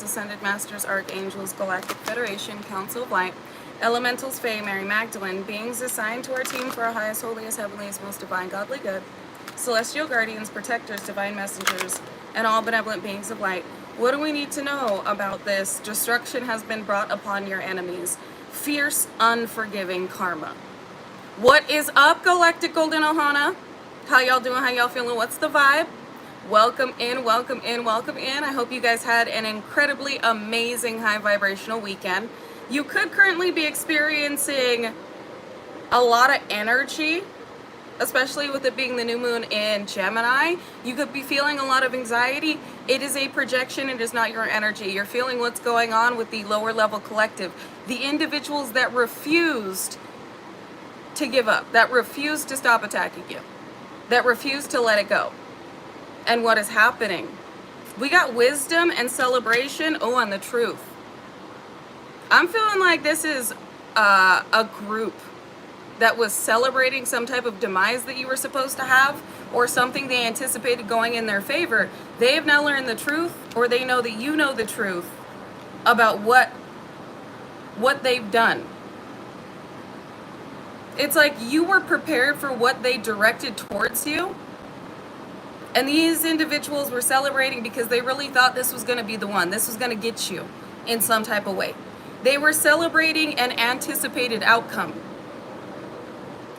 Ascended Masters, Archangels, Galactic Federation, Council of Light, Elementals, Fae, Mary Magdalene, beings assigned to our team for our highest, holiest, heavenliest, most divine, godly good, celestial guardians, protectors, divine messengers, and all benevolent beings of light. What do we need to know about this? Destruction has been brought upon your enemies. Fierce, unforgiving karma. What is up, Galactic Golden Ohana? How y'all doing? How y'all feeling? What's the vibe? Welcome in, welcome in, welcome in. I hope you guys had an incredibly amazing high vibrational weekend. You could currently be experiencing a lot of energy, especially with it being the new moon in Gemini. You could be feeling a lot of anxiety. It is a projection, it is not your energy. You're feeling what's going on with the lower level collective. The individuals that refused to give up, that refused to stop attacking you, that refused to let it go. And what is happening? We got wisdom and celebration. Oh, and the truth. I'm feeling like this is a group that was celebrating some type of demise that you were supposed to have, or something they anticipated going in their favor. They have now learned the truth, or they know that you know the truth about what they've done. It's like you were prepared for what they directed towards you. And these individuals were celebrating because they really thought this was going to be the one. This was going to get you in some type of way. They were celebrating an anticipated outcome,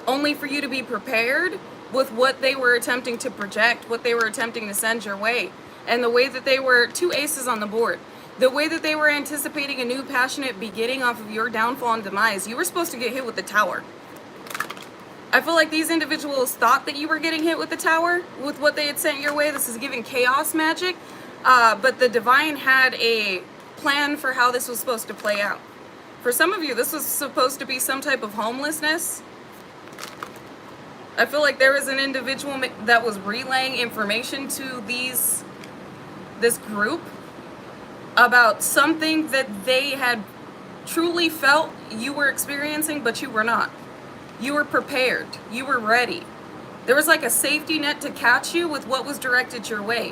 only for you to be prepared with what they were attempting to project, what they were attempting to send your way. And the way that they were, two aces on the board, the way that they were anticipating a new passionate beginning off of your downfall and demise. You were supposed to get hit with the tower. I feel like these individuals thought that you were getting hit with the tower with what they had sent your way. This is giving chaos magic. But the divine had a plan for how this was supposed to play out. For some of you, this was supposed to be some type of homelessness. I feel like there was an individual that was relaying information to this group about something that they had truly felt you were experiencing, but you were not. You were prepared. You were ready. There was like a safety net to catch you with what was directed your way.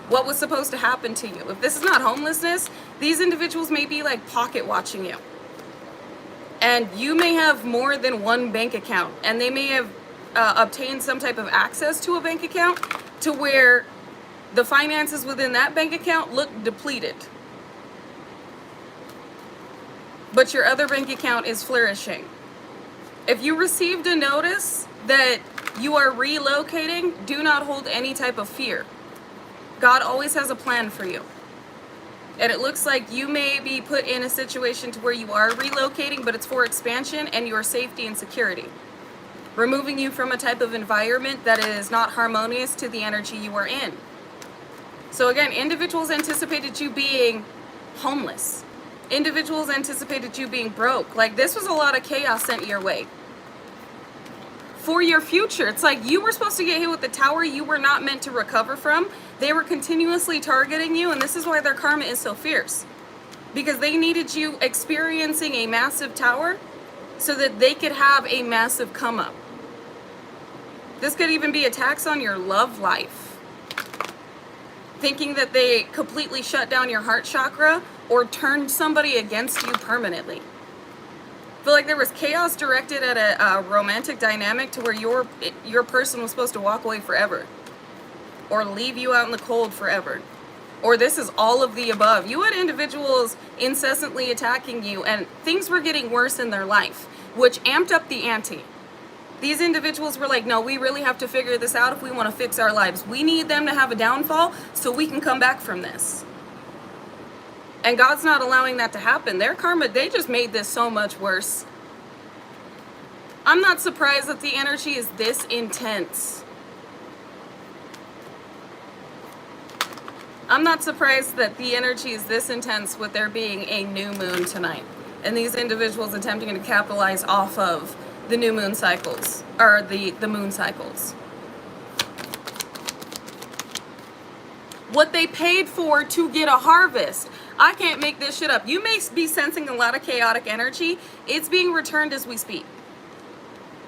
What was supposed to happen to you. If this is not homelessness, these individuals may be like pocket watching you. And you may have more than one bank account. And they may have obtained some type of access to a bank account to where the finances within that bank account look depleted. But your other bank account is flourishing. If you received a notice that you are relocating, do not hold any type of fear. God always has a plan for you. And it looks like you may be put in a situation to where you are relocating, but it's for expansion and your safety and security. Removing you from a type of environment that is not harmonious to the energy you are in. So again, individuals anticipated you being homeless. Individuals anticipated you being broke. Like, this was a lot of chaos sent your way. For your future, it's like you were supposed to get hit with the tower you were not meant to recover from. They were continuously targeting you, and this is why their karma is so fierce. Because they needed you experiencing a massive tower so that they could have a massive come up. This could even be attacks on your love life. Thinking that they completely shut down your heart chakra or turned somebody against you permanently. I feel like there was chaos directed at a romantic dynamic to where your person was supposed to walk away forever. Or leave you out in the cold forever. Or this is all of the above. You had individuals incessantly attacking you, and things were getting worse in their life, which amped up the ante. These individuals were like, no, we really have to figure this out if we want to fix our lives. We need them to have a downfall so we can come back from this. And God's not allowing that to happen. Their karma, they just made this so much worse. I'm not surprised that the energy is this intense. I'm not surprised that the energy is this intense with there being a new moon tonight. And these individuals attempting to capitalize off of the new moon cycles, or the moon cycles. What they paid for to get a harvest. I can't make this shit up. You may be sensing a lot of chaotic energy. It's being returned as we speak.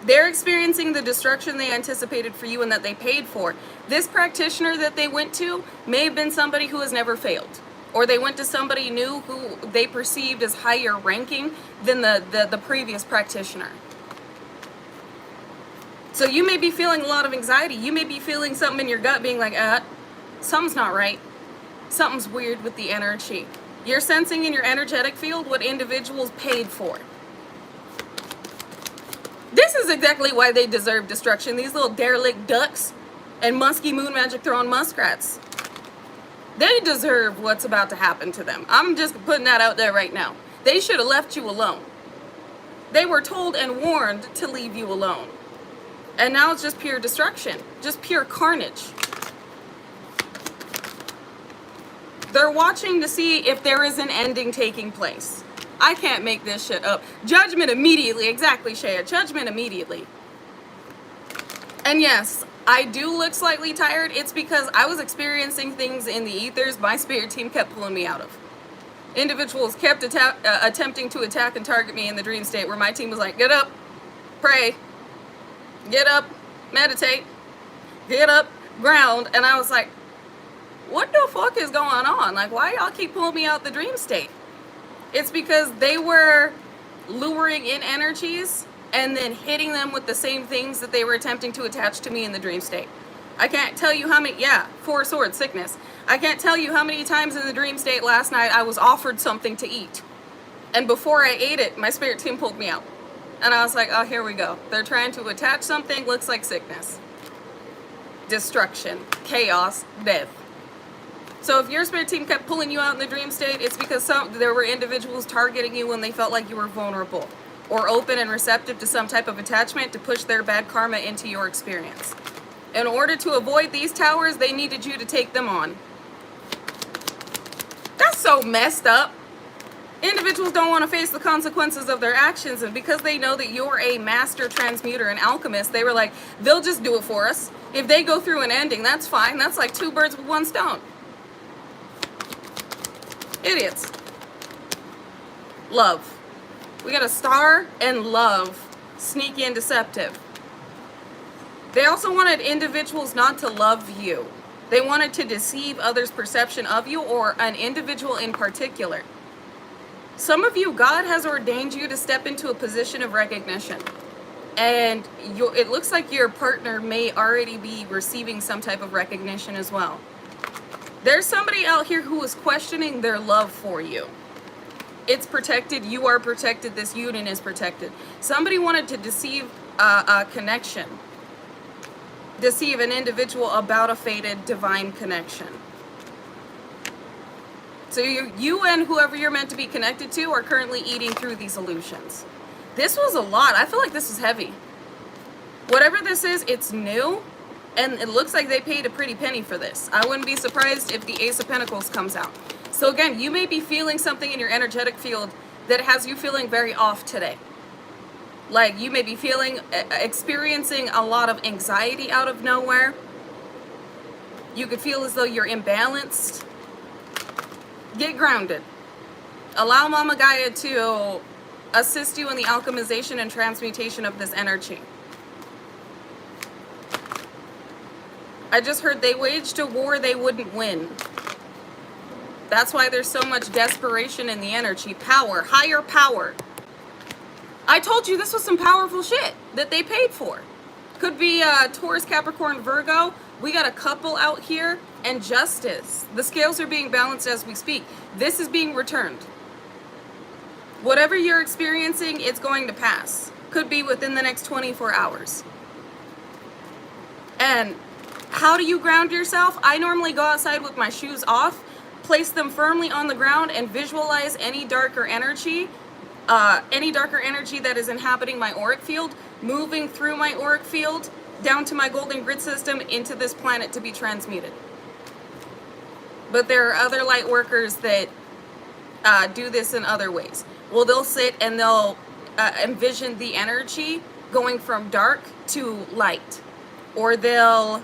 They're experiencing the destruction they anticipated for you and that they paid for. This practitioner that they went to may have been somebody who has never failed. Or they went to somebody new who they perceived as higher ranking than the previous practitioner. So you may be feeling a lot of anxiety. You may be feeling something in your gut being like, something's not right. Something's weird with the energy. You're sensing in your energetic field what individuals paid for. This is exactly why they deserve destruction. These little derelict ducks and musky moon magic throwing muskrats. They deserve what's about to happen to them. I'm just putting that out there right now. They should have left you alone. They were told and warned to leave you alone. And now it's just pure destruction. Just pure carnage. They're watching to see if there is an ending taking place. I can't make this shit up. Judgment immediately. Exactly, Shaya. Judgment immediately. And yes, I do look slightly tired. It's because I was experiencing things in the ethers my spirit team kept pulling me out of. Individuals kept attempting to attack and target me in the dream state where my team was like, get up, pray, get up, meditate, get up, ground. And I was like, what the fuck is going on? Like, why y'all keep pulling me out the dream state? It's because they were luring in energies and then hitting them with the same things that they were attempting to attach to me in the dream state. I can't tell you how many, 4 swords, sickness. I can't tell you how many times in the dream state last night I was offered something to eat. And before I ate it, my spirit team pulled me out. And I was like, oh, here we go. They're trying to attach something, looks like sickness. Destruction, chaos, death. So if your spirit team kept pulling you out in the dream state, it's because there were individuals targeting you when they felt like you were vulnerable or open and receptive to some type of attachment to push their bad karma into your experience. In order to avoid these towers, they needed you to take them on. That's so messed up. Individuals don't want to face the consequences of their actions, and because they know that you're a master transmuter and alchemist, they were like, they'll just do it for us. If they go through an ending, that's fine. That's like 2 birds with 1 stone. Idiots. Love. We got a star and love. Sneaky and deceptive. They also wanted individuals not to love you. They wanted to deceive others' perception of you or an individual in particular. Some of you, God has ordained you to step into a position of recognition. And it looks like your partner may already be receiving some type of recognition as well. There's somebody out here who is questioning their love for you. It's protected. You are protected. This union is protected. Somebody wanted to deceive a connection. Deceive an individual about a fated divine connection. So you and whoever you're meant to be connected to are currently eating through these illusions. This was a lot. I feel like this is heavy. Whatever this is, it's new. And it looks like they paid a pretty penny for this. I wouldn't be surprised if the Ace of Pentacles comes out. So again, you may be feeling something in your energetic field that has you feeling very off today. Like you may be experiencing a lot of anxiety out of nowhere. You could feel as though you're imbalanced. Get grounded. Allow Mama Gaia to assist you in the alchemization and transmutation of this energy. I just heard they waged a war they wouldn't win. That's why there's so much desperation in the energy. Power, higher power. I told you this was some powerful shit that they paid for. Could be Taurus, Capricorn, Virgo. We got a couple out here. And justice. The scales are being balanced as we speak. This is being returned. Whatever you're experiencing, it's going to pass. Could be within the next 24 hours. And how do you ground yourself? I normally go outside with my shoes off, place them firmly on the ground, and visualize any darker energy that is inhabiting my auric field, moving through my auric field, down to my golden grid system, into this planet to be transmuted. But there are other light workers that do this in other ways. Well, they'll sit and they'll envision the energy going from dark to light. Or they'll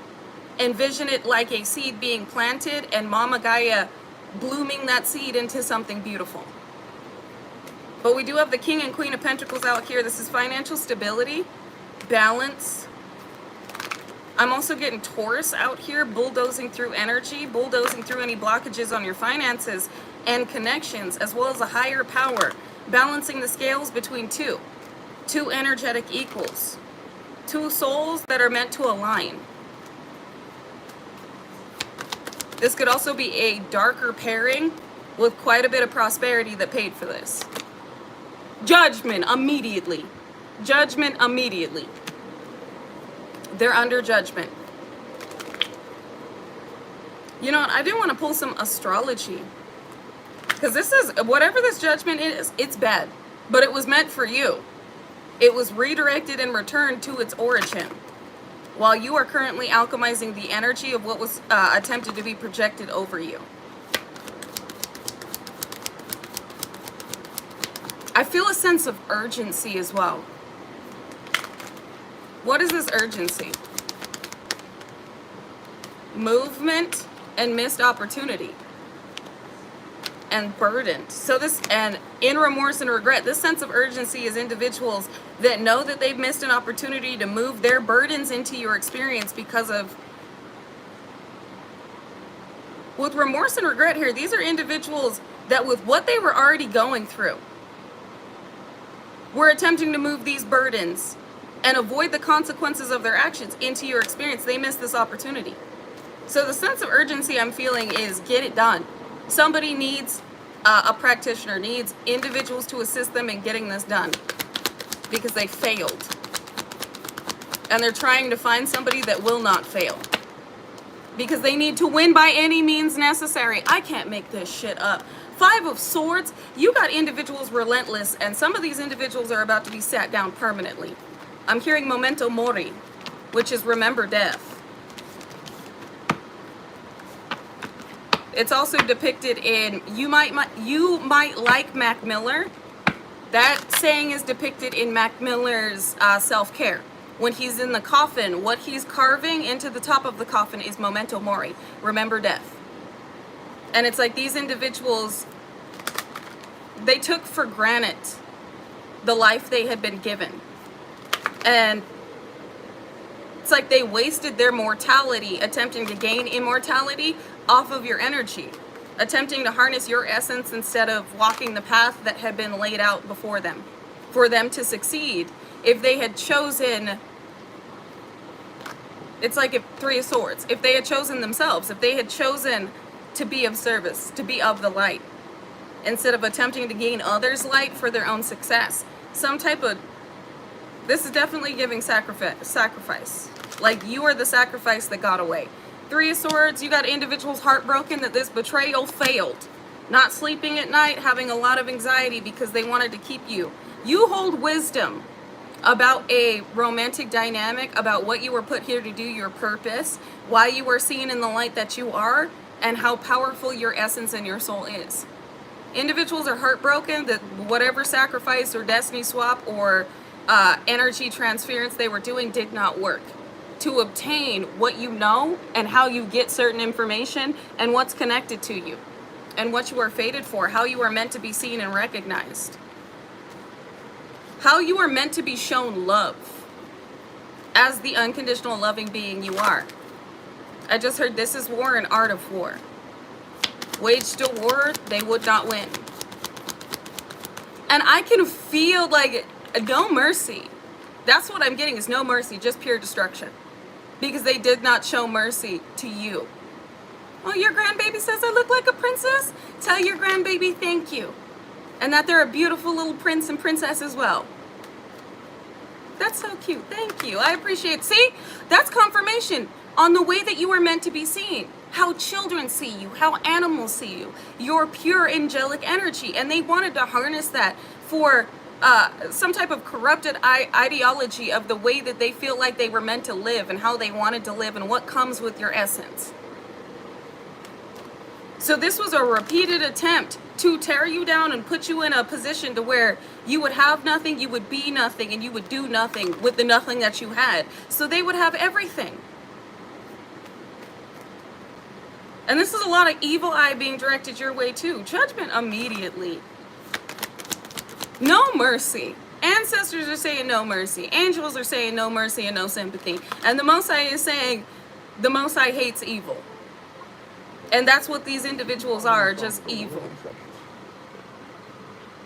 envision it like a seed being planted and Mama Gaia blooming that seed into something beautiful. But we do have the King and Queen of Pentacles out here. This is financial stability, balance, I'm also getting Taurus out here, bulldozing through energy, bulldozing through any blockages on your finances and connections, as well as a higher power, balancing the scales between two energetic equals, two souls that are meant to align. This could also be a darker pairing with quite a bit of prosperity that paid for this. Judgment immediately. Judgment immediately. They're under judgment. You know what? I do want to pull some astrology. Because this is, whatever this judgment is, it's bad. But it was meant for you. It was redirected and returned to its origin. While you are currently alchemizing the energy of what was attempted to be projected over you. I feel a sense of urgency as well. What is this urgency? Movement and missed opportunity. And burdened. So this, and in remorse and regret, this sense of urgency is individuals that know that they've missed an opportunity to move their burdens into your experience because of, with remorse and regret here, these are individuals that with what they were already going through, were attempting to move these burdens and avoid the consequences of their actions into your experience. They missed this opportunity. So the sense of urgency I'm feeling is get it done. Somebody needs, a practitioner needs individuals to assist them in getting this done because they failed. And they're trying to find somebody that will not fail because they need to win by any means necessary. I can't make this shit up. 5 of Swords, you got individuals relentless, and some of these individuals are about to be sat down permanently. I'm hearing memento mori, which is remember death. It's also depicted in, you might like Mac Miller. That saying is depicted in Mac Miller's Self-Care. When he's in the coffin, what he's carving into the top of the coffin is memento mori, remember death. And it's like these individuals, they took for granted the life they had been given. And it's like they wasted their mortality attempting to gain immortality off of your energy, attempting to harness your essence instead of walking the path that had been laid out before them. For them to succeed, if they had chosen, it's like if 3 of Swords, if they had chosen themselves, if they had chosen to be of service, to be of the light, instead of attempting to gain others' light for their own success. Some type of, this is definitely giving sacrifice. Like you are the sacrifice that got away. 3 of Swords, you got individuals heartbroken that this betrayal failed. Not sleeping at night, having a lot of anxiety because they wanted to keep you. You hold wisdom about a romantic dynamic, about what you were put here to do, your purpose, why you were seen in the light that you are, and how powerful your essence and your soul is. Individuals are heartbroken that whatever sacrifice or destiny swap or energy transference they were doing did not work. To obtain what you know and how you get certain information and what's connected to you and what you are fated for, how you are meant to be seen and recognized, how you are meant to be shown love as the unconditional loving being you are. I just heard this is war and art of war. Waged a war, they would not win. And I can feel like no mercy. That's what I'm getting, is no mercy, just pure destruction. Because they did not show mercy to you. Oh, your grandbaby says I look like a princess? Tell your grandbaby thank you. And that they're a beautiful little prince and princess as well. That's so cute. Thank you. I appreciate it. See? That's confirmation on the way that you are meant to be seen. How children see you, how animals see you. Your pure angelic energy. And they wanted to harness that for some type of corrupted ideology of the way that they feel like they were meant to live and how they wanted to live and what comes with your essence. So this was a repeated attempt to tear you down and put you in a position to where you would have nothing, you would be nothing, and you would do nothing with the nothing that you had. So they would have everything. And this is a lot of evil eye being directed your way too. Judgment immediately. No mercy. Ancestors are saying no mercy. Angels are saying no mercy and no sympathy. And the Most High is saying the Most High hates evil. And that's what these individuals are, just evil.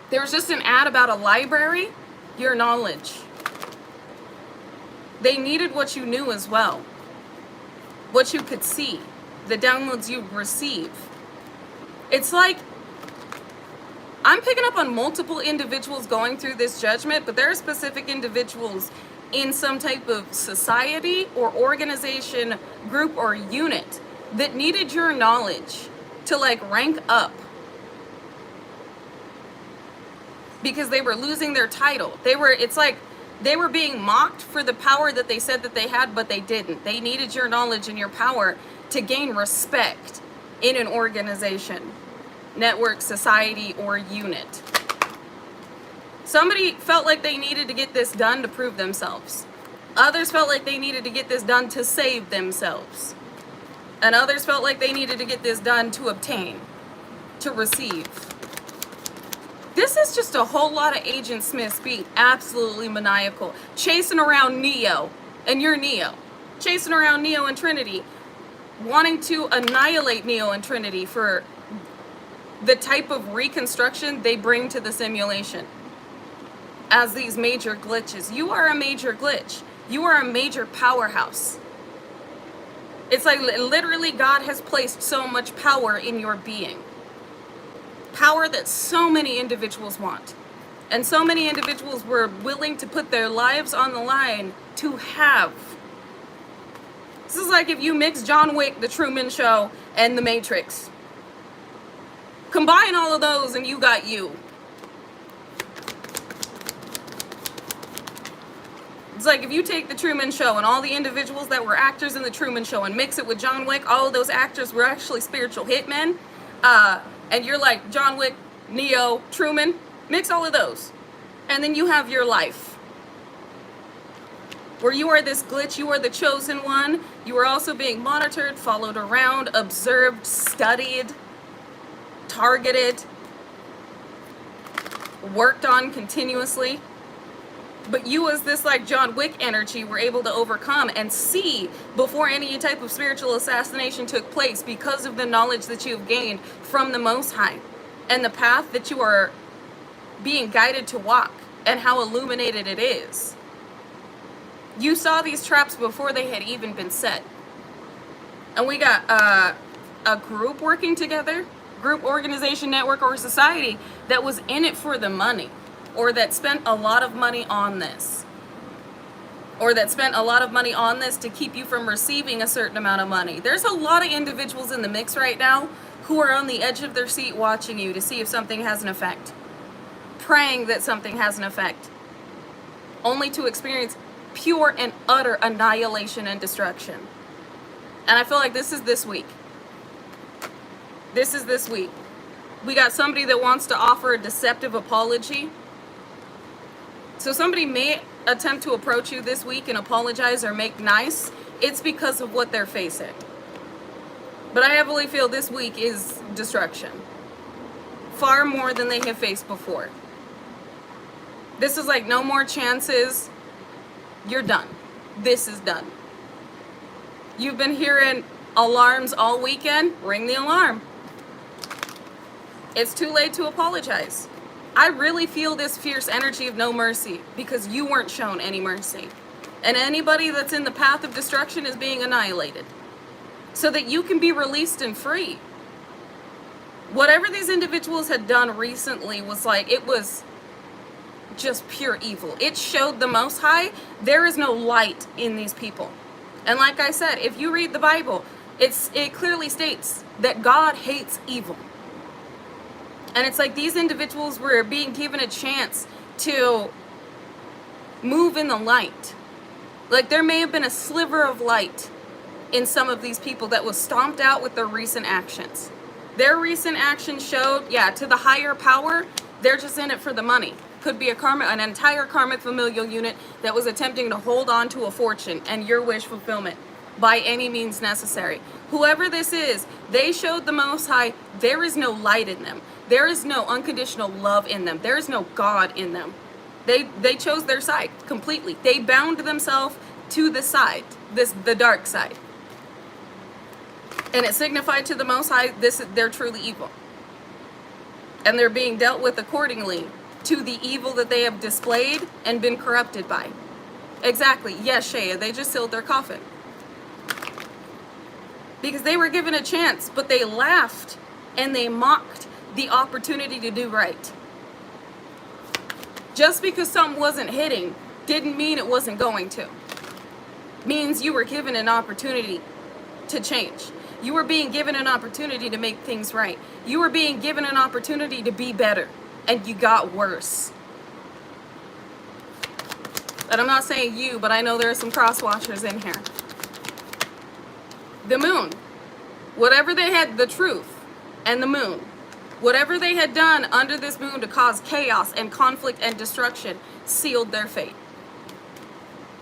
There was just an ad about a library, your knowledge. They needed what you knew as well. What you could see. The downloads you receive. It's like, I'm picking up on multiple individuals going through this judgment, but there are specific individuals in some type of society or organization, group or unit that needed your knowledge to like rank up because they were losing their title. It's like they were being mocked for the power that they said that they had, but they didn't. They needed your knowledge and your power to gain respect in an organization, network, society, or unit. Somebody felt like they needed to get this done to prove themselves. Others felt like they needed to get this done to save themselves. And others felt like they needed to get this done to obtain, to receive. This is just a whole lot of Agent Smiths being absolutely maniacal. Chasing around Neo, and you're Neo. Chasing around Neo and Trinity. Wanting to annihilate Neo and Trinity for the type of reconstruction they bring to the simulation. As these major glitches. You are a major glitch. You are a major powerhouse. It's like literally God has placed so much power in your being. Power that so many individuals want. And so many individuals were willing to put their lives on the line to have. This is like if you mix John Wick, The Truman Show, and The Matrix. Combine all of those and you got you. It's like if you take The Truman Show and all the individuals that were actors in The Truman Show and mix it with John Wick, all of those actors were actually spiritual hitmen. And you're like John Wick, Neo, Truman. Mix all of those. And then you have your life. Where you are this glitch, you are the chosen one. You are also being monitored, followed around, observed, studied, targeted, worked on continuously. But you as this like John Wick energy were able to overcome and see before any type of spiritual assassination took place because of the knowledge that you've gained from the Most High and the path that you are being guided to walk and how illuminated it is. You saw these traps before they had even been set. And we got a group working together, group, organization, network, or society that was in it for the money. Or that spent a lot of money on this. Or that spent a lot of money on this to keep you from receiving a certain amount of money. There's a lot of individuals in the mix right now who are on the edge of their seat watching you to see if something has an effect. Praying that something has an effect. Only to experience pure and utter annihilation and destruction. And I feel like this is this week. This is this week. We got somebody that wants to offer a deceptive apology. So somebody may attempt to approach you this week and apologize or make nice. It's because of what they're facing. But I heavily feel this week is destruction. Far more than they have faced before. This is like no more chances. You're done. This is done. You've been hearing alarms all weekend. Ring the alarm. It's too late to apologize. I really feel this fierce energy of no mercy because you weren't shown any mercy. And anybody that's in the path of destruction is being annihilated so that you can be released and free. Whatever these individuals had done recently was like, it was just pure evil. It showed the Most High there is no light in these people. And like I said, if you read the Bible, it clearly states that God hates evil. And it's like these individuals were being given a chance to move in the light. Like there may have been a sliver of light in some of these people that was stomped out with their recent actions. Their recent actions showed, yeah, to the higher power, they're just in it for the money. Could be an entire karmic familial unit that was attempting to hold on to a fortune and your wish fulfillment by any means necessary. Whoever this is, they showed the Most High there is no light in them. There is no unconditional love in them. There is no God in them. They chose their side completely. They bound themselves to the side, the dark side. And it signified to the Most High, they're truly evil. And they're being dealt with accordingly to the evil that they have displayed and been corrupted by. Exactly. Yes, Shea, they just sealed their coffin. Because they were given a chance, but they laughed and they mocked the opportunity to do right. Just because something wasn't hitting didn't mean it wasn't going to. Means you were given an opportunity to change. You were being given an opportunity to make things right. You were being given an opportunity to be better, and you got worse. And I'm not saying you, but I know there are some cross-watchers in here. The moon, whatever they had, the truth and the moon, whatever they had done under this moon to cause chaos and conflict and destruction, sealed their fate.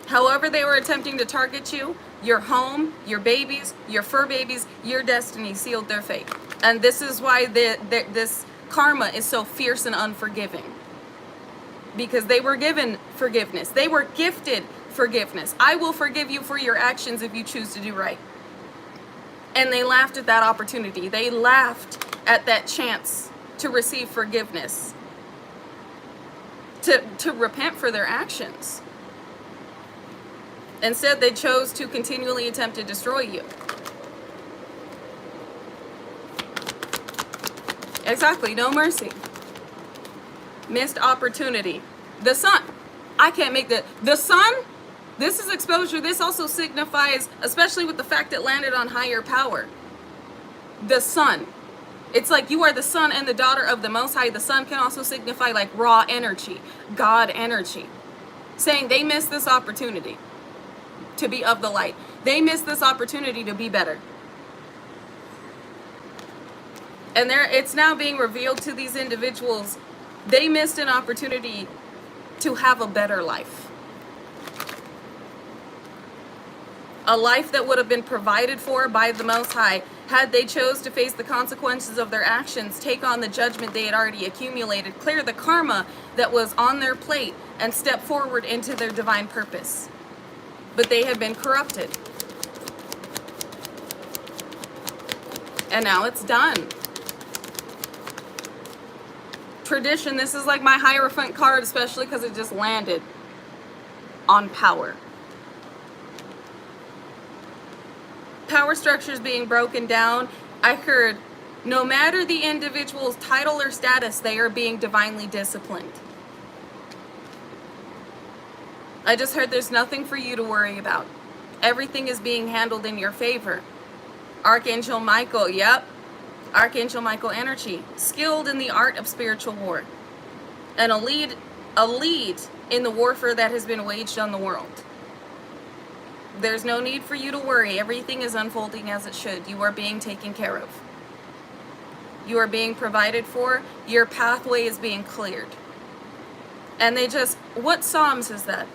However they were attempting to target you, your home, your babies, your fur babies, your destiny, sealed their fate. And this is why this karma is so fierce and unforgiving. Because they were given forgiveness. They were gifted forgiveness. I will forgive you for your actions if you choose to do right. And they laughed at that opportunity. They laughed at that chance to receive forgiveness. To repent for their actions. Instead, they chose to continually attempt to destroy you. Exactly, no mercy. Missed opportunity. The sun. I can't make the sun. This is exposure. This also signifies, especially with the fact it landed on higher power. The sun. It's like you are the son and the daughter of the Most High. The sun can also signify like raw energy, God energy. Saying they missed this opportunity to be of the light. They missed this opportunity to be better. And it's now being revealed to these individuals. They missed an opportunity to have a better life. A life that would have been provided for by the Most High had they chose to face the consequences of their actions, take on the judgment they had already accumulated, clear the karma that was on their plate, and step forward into their divine purpose. But they had been corrupted. And now it's done. Tradition, this is like my Hierophant card, especially because it just landed on power. Power structures being broken down. I heard, no matter the individual's title or status, they are being divinely disciplined. I just heard there's nothing for you to worry about. Everything is being handled in your favor. Archangel Michael, yep. Archangel Michael energy, skilled in the art of spiritual war, and a lead in the warfare that has been waged on the world. There's no need for you to worry. Everything is unfolding as it should. You are being taken care of. You are being provided for. Your pathway is being cleared. And what Psalms is that?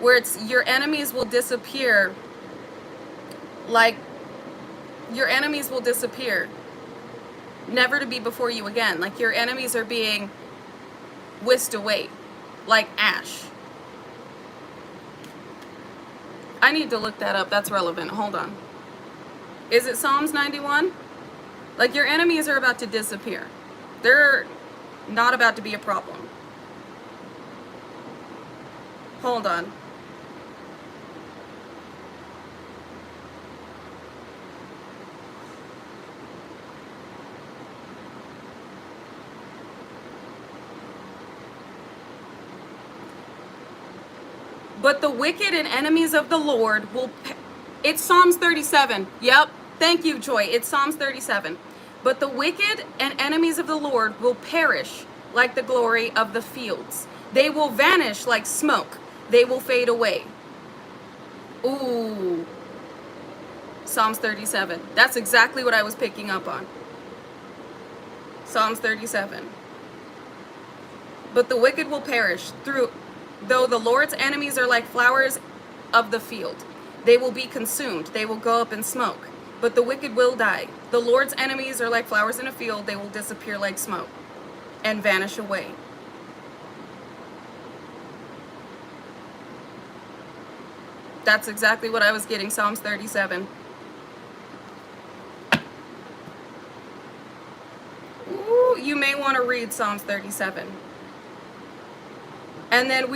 Where it's your enemies will disappear. Like, your enemies will disappear. Never to be before you again. Like your enemies are being whisked away. Like ash. I need to look that up. That's relevant. Hold on. Is it Psalms 91? Like your enemies are about to disappear. They're not about to be a problem. Hold on. But the wicked and enemies of the Lord will... It's Psalms 37. Yep. Thank you, Joy. It's Psalms 37. But the wicked and enemies of the Lord will perish like the glory of the fields. They will vanish like smoke. They will fade away. Ooh. Psalms 37. That's exactly what I was picking up on. Psalms 37. But the wicked will perish though the Lord's enemies are like flowers of the field. They will be consumed. They will go up in smoke. But the wicked will die. The Lord's enemies are like flowers in a field. They will disappear like smoke and vanish away. That's exactly what I was getting, Psalms 37. Ooh, you may want to read Psalms 37. And then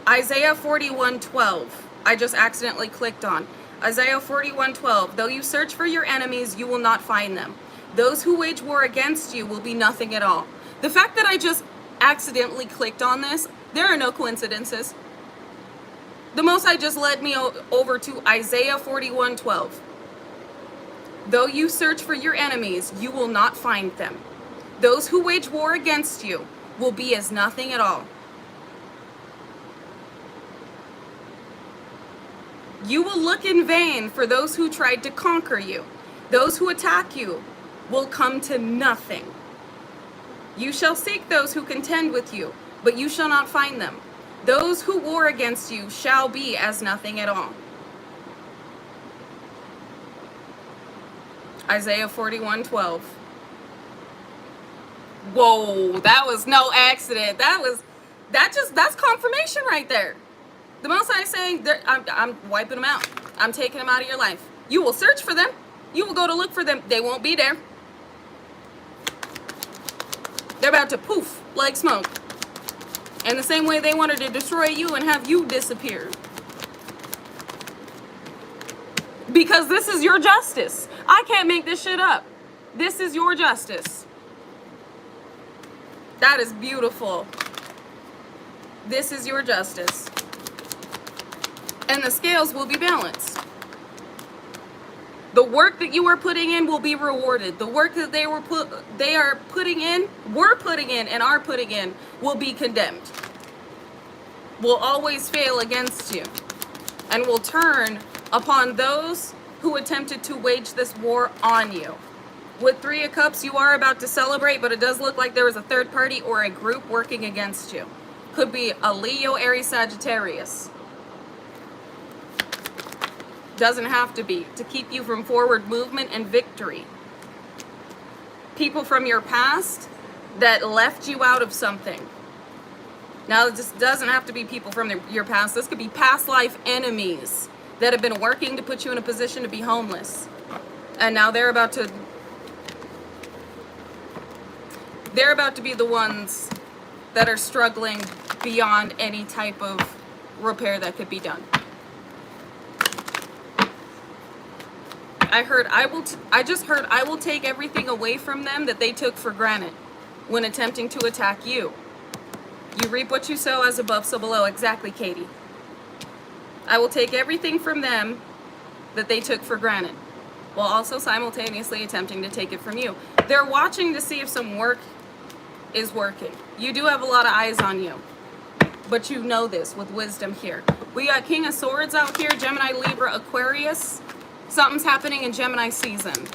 Isaiah 41:12. I just accidentally clicked on. Isaiah 41:12. Though you search for your enemies, you will not find them. Those who wage war against you will be nothing at all. The fact that I just accidentally clicked on this, there are no coincidences. The Most High just led me over to Isaiah 41:12. Though you search for your enemies, you will not find them. Those who wage war against you will be as nothing at all. You will look in vain for those who tried to conquer you. Those who attack you will come to nothing. You shall seek those who contend with you, but you shall not find them. Those who war against you shall be as nothing at all. Isaiah 41:12. Whoa, that was no accident. That's confirmation right there. The Most High is saying, I'm wiping them out. I'm taking them out of your life. You will search for them. You will go to look for them. They won't be there. They're about to poof like smoke. And the same way they wanted to destroy you and have you disappear. Because this is your justice. I can't make this shit up. This is your justice. That is beautiful. This is your justice. And the scales will be balanced. The work that you are putting in will be rewarded. The work that they are putting in will be condemned. Will always fail against you. And will turn upon those who attempted to wage this war on you. With 3 of Cups, you are about to celebrate, but it does look like there was a third party or a group working against you. Could be a Leo, Aries, Sagittarius. Doesn't have to be, to keep you from forward movement and victory. People from your past that left you out of something. Now, this doesn't have to be people from your past. This could be past life enemies that have been working to put you in a position to be homeless. And now they're about to be the ones that are struggling beyond any type of repair that could be done. I just heard I will take everything away from them that they took for granted when attempting to attack you. You reap what you sow, as above, so below. Exactly, Katie. I will take everything from them that they took for granted, while also simultaneously attempting to take it from you. They're watching to see if some work is working. You do have a lot of eyes on you, but you know this with wisdom here. We got King of Swords out here, Gemini, Libra, Aquarius. Something's happening in Gemini season.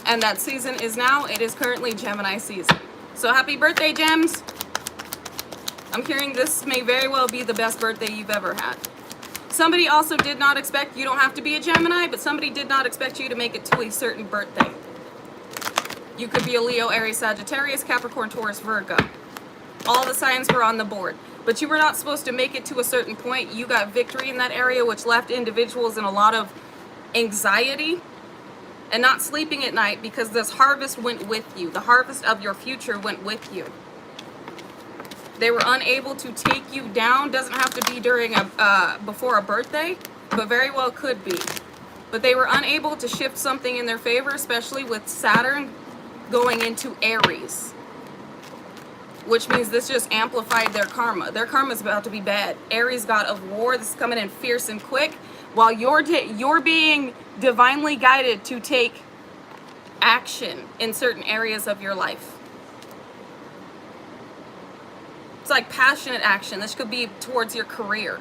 And that season is now. It is currently Gemini season. So happy birthday, Gems. I'm hearing this may very well be the best birthday you've ever had. Somebody also did not expect, you don't have to be a Gemini, but somebody did not expect you to make it to a certain birthday. You could be a Leo, Aries, Sagittarius, Capricorn, Taurus, Virgo. All the signs were on the board. But you were not supposed to make it to a certain point. You got victory in that area, which left individuals in a lot of anxiety and not sleeping at night, because this harvest went with you. The harvest of your future went with you. They were unable to take you down. Doesn't have to be during before a birthday, but very well could be. But they were unable to shift something in their favor, especially with Saturn going into Aries, which means this just amplified their karma. Their karma is about to be bad. Aries, god of war, this is coming in fierce and quick, while you're being divinely guided to take action in certain areas of your life. It's like passionate action. This could be towards your career,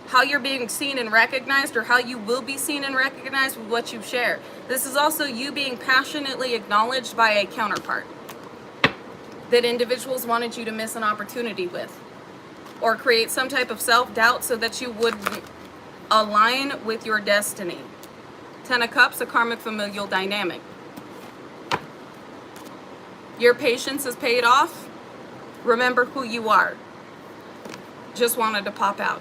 how you're being seen and recognized, or how you will be seen and recognized with what you share. This is also you being passionately acknowledged by a counterpart that individuals wanted you to miss an opportunity with, or create some type of self-doubt so that you would align with your destiny. 10 of Cups, a karmic familial dynamic. Your patience is paid off. Remember who you are. Just wanted to pop out.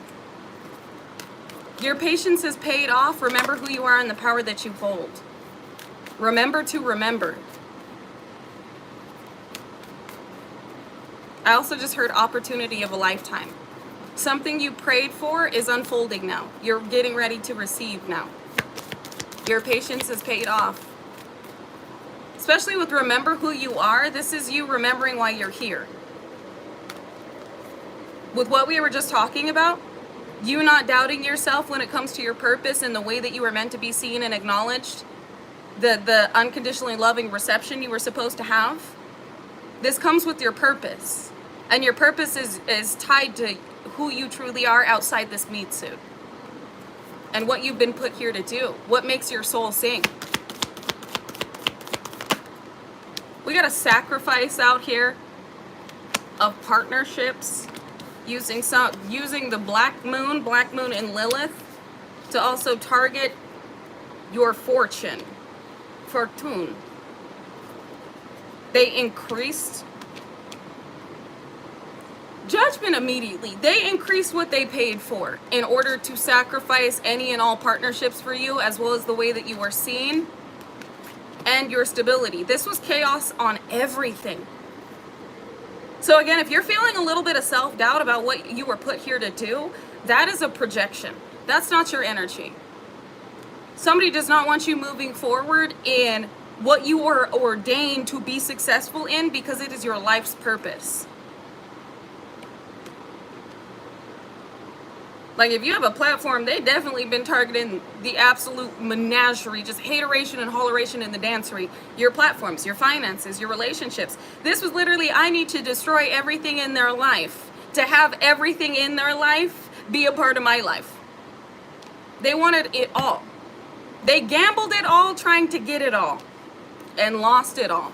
Your patience is paid off. Remember who you are and the power that you hold. Remember to remember. I also just heard opportunity of a lifetime. Something you prayed for is unfolding now. You're getting ready to receive now. Your patience is paid off. Especially with remember who you are, this is you remembering why you're here. With what we were just talking about, you not doubting yourself when it comes to your purpose and the way that you were meant to be seen and acknowledged, the unconditionally loving reception you were supposed to have, this comes with your purpose. And your purpose is tied to who you truly are outside this meat suit. And what you've been put here to do. What makes your soul sing. We got a sacrifice out here of partnerships using the black moon and Lilith to also target your fortune. They increased judgment immediately. They increased what they paid for in order to sacrifice any and all partnerships for you, as well as the way that you were seen and your stability. This was chaos on everything. So again, if you're feeling a little bit of self-doubt about what you were put here to do, that is a projection. That's not your energy. Somebody does not want you moving forward in what you were ordained to be successful in, because it is your life's purpose. Like, if you have a platform, they've definitely been targeting the absolute menagerie, just hateration and holleration in the dancery. Your platforms, your finances, your relationships. This was literally, I need to destroy everything in their life to have everything in their life be a part of my life. They wanted it all. They gambled it all trying to get it all and lost it all.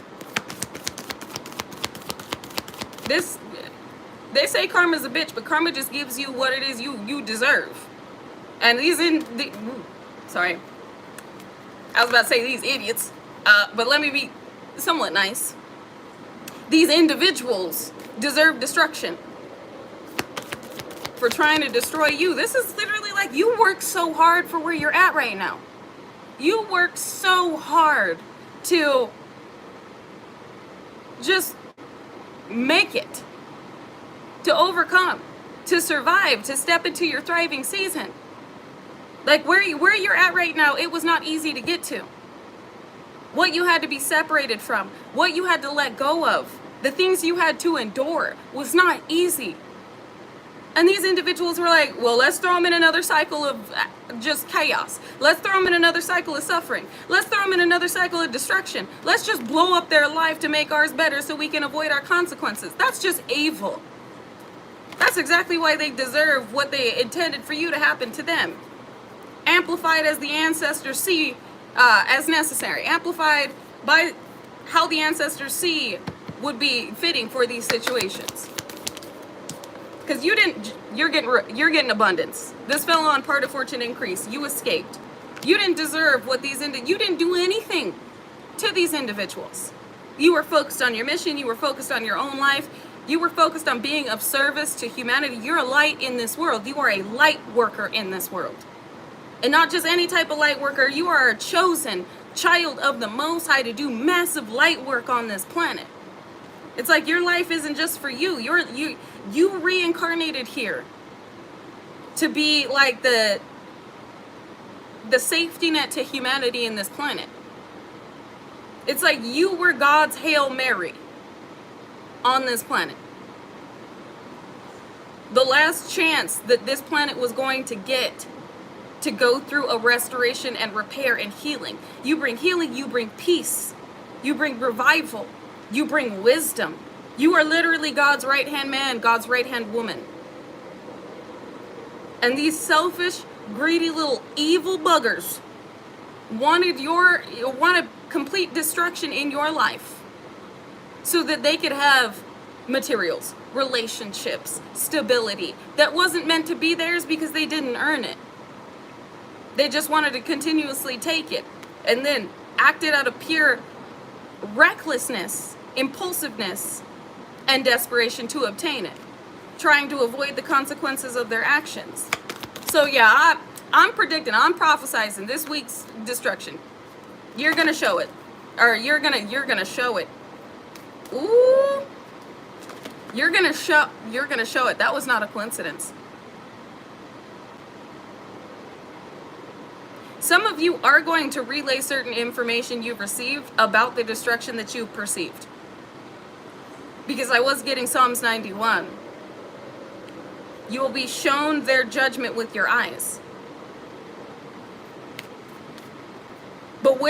They say karma's a bitch, but karma just gives you what it is you deserve. And sorry. I was about to say these idiots, but let me be somewhat nice. These individuals deserve destruction for trying to destroy you. This is literally like, you work so hard for where you're at right now. You work so hard to just make it. To overcome, to survive, to step into your thriving season. Like where you're at right now, it was not easy to get to. What you had to be separated from, what you had to let go of, the things you had to endure was not easy. And these individuals were like, well, let's throw them in another cycle of just chaos. Let's throw them in another cycle of suffering. Let's throw them in another cycle of destruction. Let's just blow up their life to make ours better so we can avoid our consequences. That's just evil. That's exactly why they deserve what they intended for you to happen to them. Amplified as the ancestors see as necessary. Amplified by how the ancestors see would be fitting for these situations. Because you're getting abundance. This fell on part of fortune increase. You escaped. You didn't deserve what you didn't do anything to these individuals. You were focused on your mission. You were focused on your own life. You were focused on being of service to humanity. You're a light in this world. You are a light worker in this world. And not just any type of light worker. You are a chosen child of the Most High to do massive light work on this planet. It's like your life isn't just for you. You reincarnated here to be like the safety net to humanity in this planet. It's like you were God's Hail Mary on this planet. The last chance that this planet was going to get to go through a restoration and repair and healing. You bring healing, you bring peace, you bring revival, you bring wisdom. You are literally God's right-hand man, God's right-hand woman. And these selfish, greedy little evil buggers wanted complete destruction in your life so that they could have materials, relationships, stability that wasn't meant to be theirs because they didn't earn it. They just wanted to continuously take it and then acted out of pure recklessness, impulsiveness, and desperation to obtain it, trying to avoid the consequences of their actions. So yeah, I'm predicting, I'm prophesizing this week's destruction. You're gonna show it. Or you're gonna show it. Ooh. You're gonna show it. That was not a coincidence. Some of you are going to relay certain information you've received about the destruction that you perceived. Because I was getting Psalms 91. You will be shown their judgment with your eyes. But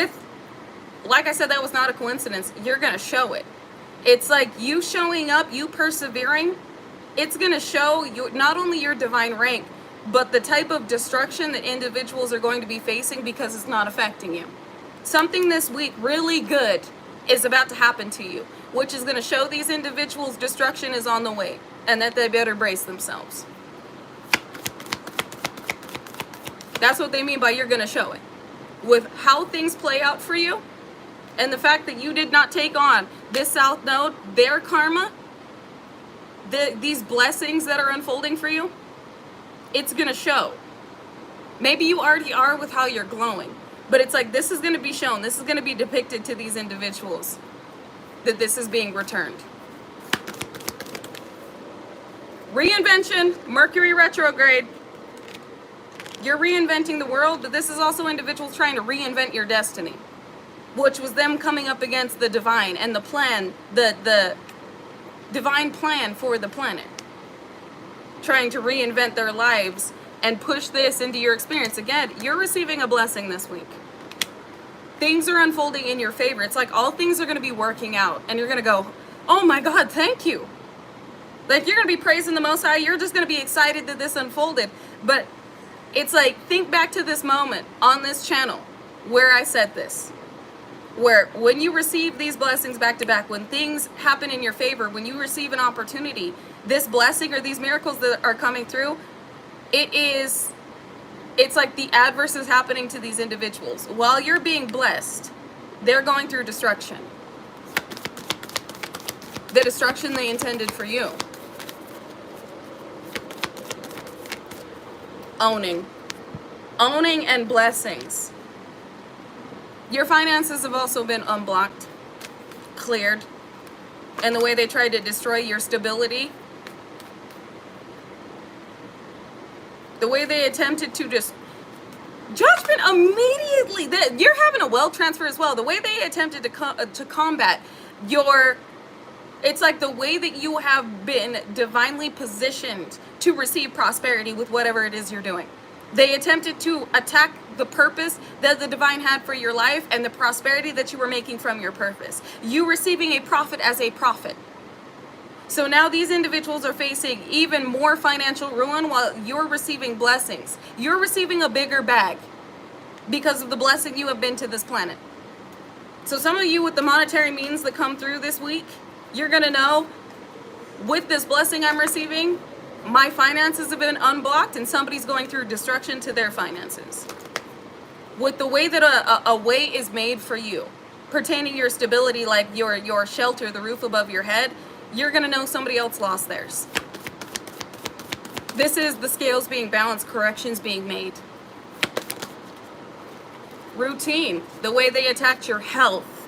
like I said, that was not a coincidence. You're going to show it. It's like you showing up, you persevering. It's going to show you not only your divine rank, but the type of destruction that individuals are going to be facing because it's not affecting you. Something this week really good is about to happen to you, which is going to show these individuals destruction is on the way and that they better brace themselves. That's what they mean by you're going to show it. With how things play out for you and the fact that you did not take on this South Node, their karma, these blessings that are unfolding for you, it's going to show. Maybe you already are with how you're glowing, but it's like this is going to be shown. This is going to be depicted to these individuals that this is being returned. Reinvention, Mercury retrograde. You're reinventing the world, but this is also individuals trying to reinvent your destiny, which was them coming up against the divine and the plan, the divine plan for the planet. Trying to reinvent their lives and push this into your experience. Again, you're receiving a blessing this week. Things are unfolding in your favor. It's like all things are going to be working out and you're going to go, oh my God, thank you. Like you're going to be praising the Most High. You're just going to be excited that this unfolded. But it's like, think back to this moment on this channel where I said this. Where when you receive these blessings back to back, when things happen in your favor, when you receive an opportunity, this blessing or these miracles that are coming through, it's like the adverse is happening to these individuals. While you're being blessed, they're going through destruction. The destruction they intended for you. Owning and blessings. Your finances have also been unblocked, cleared, and the way they tried to destroy your stability, the way they attempted to just judgment immediately, that you're having a wealth transfer as well. The way they attempted to combat your, it's like the way that you have been divinely positioned to receive prosperity with whatever it is you're doing. They attempted to attack the purpose that the divine had for your life and the prosperity that you were making from your purpose. You receiving a profit as a prophet. So now these individuals are facing even more financial ruin while you're receiving blessings. You're receiving a bigger bag because of the blessing you have been to this planet. So some of you with the monetary means that come through this week, you're going to know with this blessing I'm receiving, my finances have been unblocked and somebody's going through destruction to their finances. With the way that a way is made for you, pertaining to your stability, like your shelter, the roof above your head, you're going to know somebody else lost theirs. This is the scales being balanced, corrections being made. Routine, the way they attacked your health,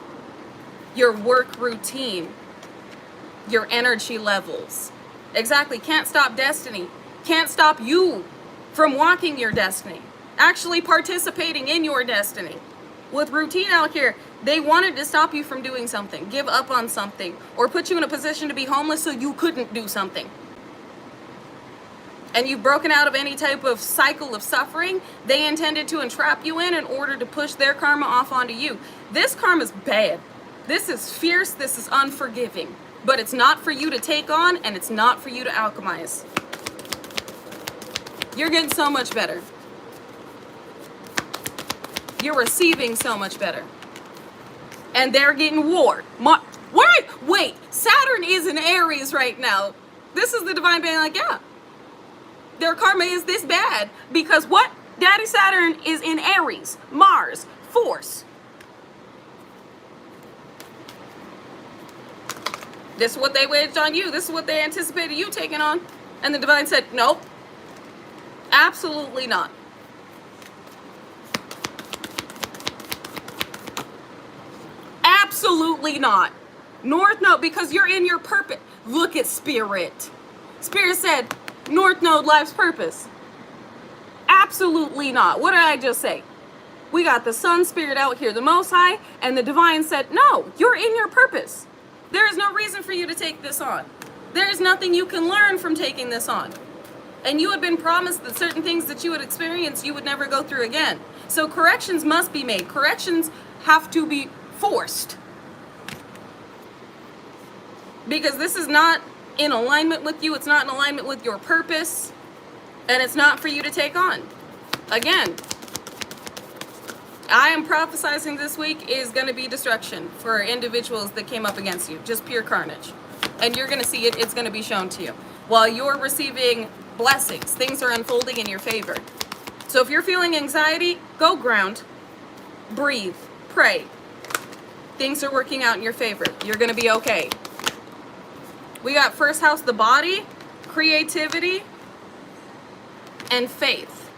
your work routine, your energy levels. Exactly, can't stop destiny. Can't stop you from walking your destiny. Actually participating in your destiny. With routine out here, they wanted to stop you from doing something, give up on something, or put you in a position to be homeless so you couldn't do something. And you've broken out of any type of cycle of suffering they intended to entrap you in order to push their karma off onto you. This karma is bad. This is fierce. This is unforgiving. But it's not for you to take on, and it's not for you to alchemize. You're getting so much better. You're receiving so much better. And they're getting warred. Wait, Saturn is in Aries right now. This is the divine being like, yeah, their karma is this bad. Because what? Daddy Saturn is in Aries. Mars, force. This is what they waged on you. This is what they anticipated you taking on. And the divine said, nope, absolutely not. Absolutely not. North Node, because you're in your purpose. Look at Spirit. Spirit said, North Node, life's purpose. Absolutely not. What did I just say? We got the Sun Spirit out here, the Most High, and the Divine said, no, you're in your purpose. There is no reason for you to take this on. There is nothing you can learn from taking this on. And you had been promised that certain things that you would experience, you would never go through again. So corrections must be made. Corrections have to be forced. Because this is not in alignment with you. It's not in alignment with your purpose. And it's not for you to take on. Again, I am prophesizing this week is going to be destruction for individuals that came up against you. Just pure carnage. And you're going to see it. It's going to be shown to you. While you're receiving blessings, things are unfolding in your favor. So if you're feeling anxiety, go ground. Breathe. Pray. Things are working out in your favor. You're going to be okay. We got first house, the body, creativity, and faith.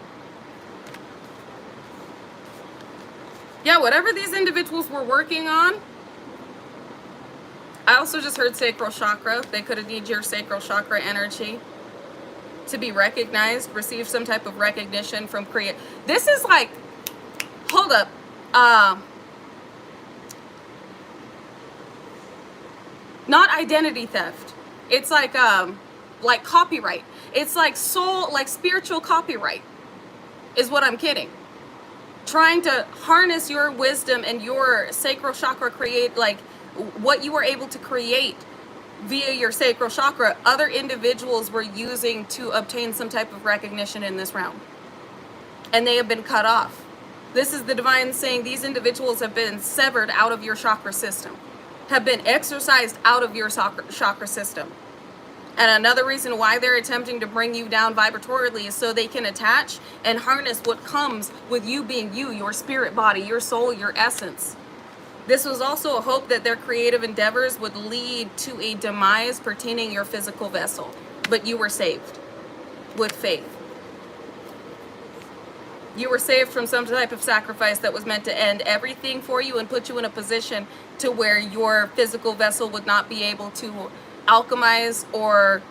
Yeah, whatever these individuals were working on. I also just heard sacral chakra. They could have needed your sacral chakra energy to be recognized, receive some type of recognition from create. This is like, hold up. Not identity theft. It's like copyright. It's like soul, like spiritual copyright is what I'm kidding. Trying to harness your wisdom and your sacral chakra, create like what you were able to create via your sacral chakra, other individuals were using to obtain some type of recognition in this realm. And they have been cut off. This is the divine saying these individuals have been severed out of your chakra system, have been exorcised out of your chakra system. And another reason why they're attempting to bring you down vibratorily is so they can attach and harness what comes with you being you, your spirit body, your soul, your essence. This was also a hope that their creative endeavors would lead to a demise pertaining your physical vessel. But you were saved with faith. You were saved from some type of sacrifice that was meant to end everything for you and put you in a position to where your physical vessel would not be able to alchemize or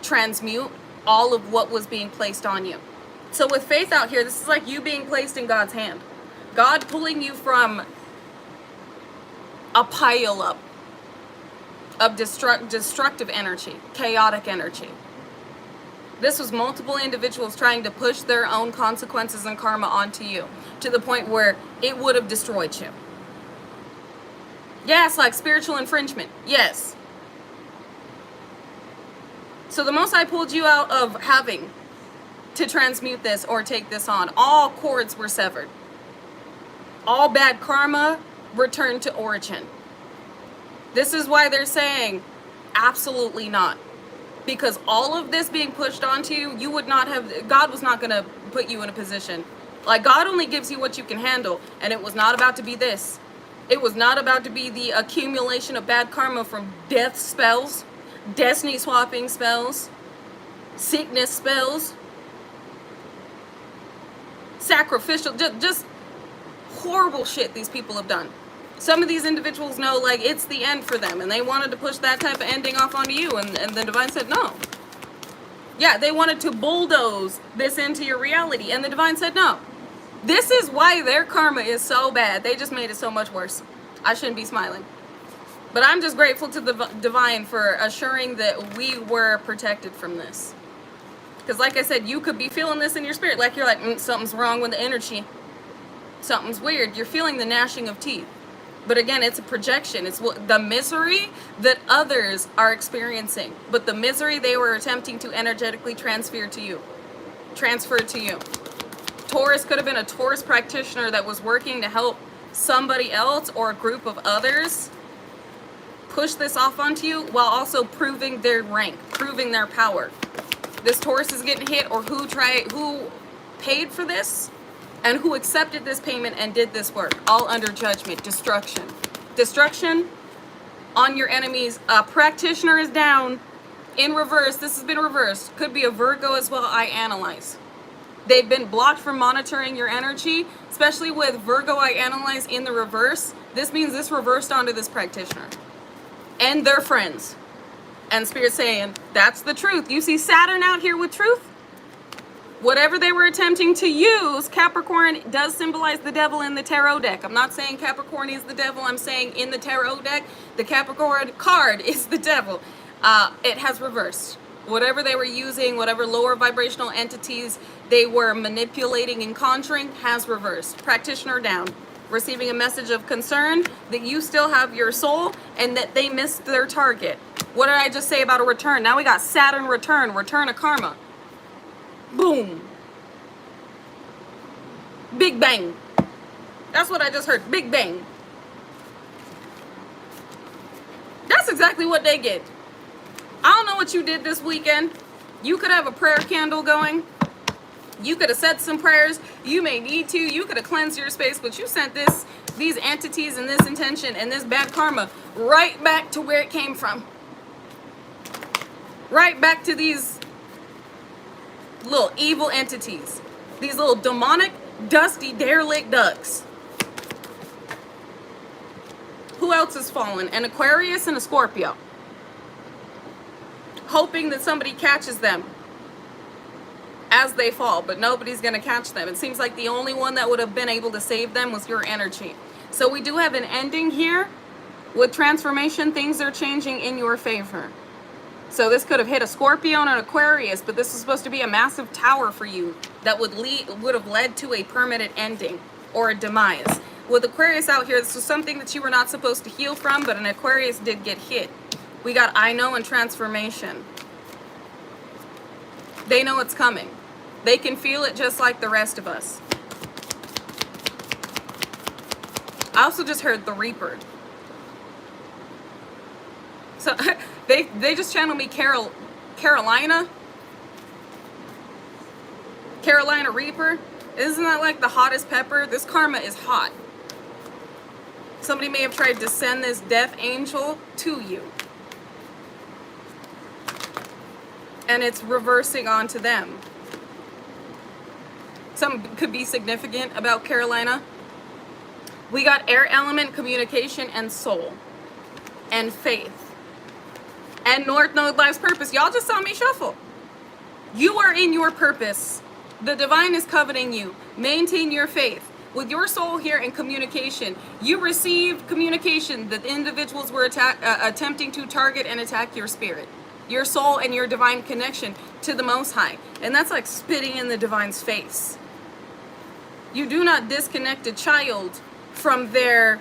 transmute all of what was being placed on you. So with faith out here, this is like you being placed in God's hand. God pulling you from a pile up of destructive energy, chaotic energy. This was multiple individuals trying to push their own consequences and karma onto you to the point where it would have destroyed you. Yes, like spiritual infringement. Yes. So the Most High pulled you out of having to transmute this or take this on. All cords were severed. All bad karma returned to origin. This is why they're saying absolutely not. Because all of this being pushed onto you, you would not have, God was not going to put you in a position. Like, God only gives you what you can handle. And it was not about to be this. It was not about to be the accumulation of bad karma from death spells, destiny swapping spells, sickness spells, sacrificial, just horrible shit these people have done. Some of these individuals know, like, it's the end for them, and they wanted to push that type of ending off onto you, and the divine said no. Yeah, they wanted to bulldoze this into your reality, and the divine said no. This is why their karma is so bad. They just made it so much worse. I shouldn't be smiling. But I'm just grateful to the divine for assuring that we were protected from this. Because like I said, you could be feeling this in your spirit. Like you're like, something's wrong with the energy. Something's weird. You're feeling the gnashing of teeth. But again, it's a projection. It's the misery that others are experiencing. But the misery they were attempting to energetically transfer to you. Taurus could have been a Taurus practitioner that was working to help somebody else or a group of others push this off onto you while also proving their rank, proving their power. This Taurus is getting hit, or who paid for this and who accepted this payment and did this work, all under judgment, destruction on your enemies. A practitioner is down in reverse. This has been reversed. Could be a Virgo as well. I analyze. They've been blocked from monitoring your energy, especially with Virgo I analyze in the reverse. This means this reversed onto this practitioner and their friends. And Spirit saying, that's the truth. You see Saturn out here with truth? Whatever they were attempting to use, Capricorn does symbolize the devil in the tarot deck. I'm not saying Capricorn is the devil. I'm saying in the tarot deck, the Capricorn card is the devil. It has reversed. Whatever they were using, whatever lower vibrational entities they were manipulating and conjuring has reversed. Practitioner down. Receiving a message of concern that you still have your soul and that they missed their target. What did I just say about a return? Now we got Saturn return of karma. Boom. Big bang. That's what I just heard. Big bang. That's exactly what they get. I don't know what you did this weekend. You could have a prayer candle going. You could have said some prayers. You may need to. You could have cleansed your space, but you sent these entities and this intention and this bad karma right back to where it came from. Right back to these little evil entities. These little demonic, dusty, derelict ducks. Who else has fallen? An Aquarius and a Scorpio. Hoping that somebody catches them as they fall, but nobody's going to catch them. It seems like the only one that would have been able to save them was your energy. So we do have an ending here. With transformation, things are changing in your favor. So this could have hit a Scorpio and an Aquarius, but this is supposed to be a massive tower for you that would have led to a permanent ending or a demise. With Aquarius out here, this was something that you were not supposed to heal from, but an Aquarius did get hit. We got I know and transformation. They know it's coming. They can feel it just like the rest of us. I also just heard the Reaper. So they just channeled me Carolina Reaper. Isn't that like the hottest pepper? This karma is hot. Somebody may have tried to send this death angel to you. And it's reversing onto them. Something could be significant about Carolina. We got air element, communication, and soul. And faith. And North Node Life's purpose. Y'all just saw me shuffle. You are in your purpose. The divine is coveting you. Maintain your faith. With your soul here in communication, you received communication that individuals were attempting to target and attack your spirit. Your soul and your divine connection to the Most High. And that's like spitting in the divine's face. You do not disconnect a child from their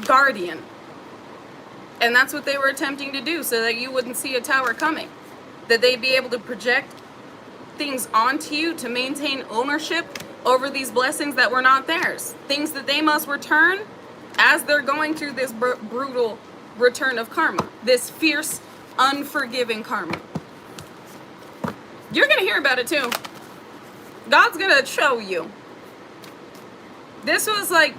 guardian. And that's what they were attempting to do so that you wouldn't see a tower coming. That they'd be able to project things onto you to maintain ownership over these blessings that were not theirs. Things that they must return as they're going through this brutal return of karma. This fierce, unforgiving karma. You're going to hear about it too. God's going to show you. This was like,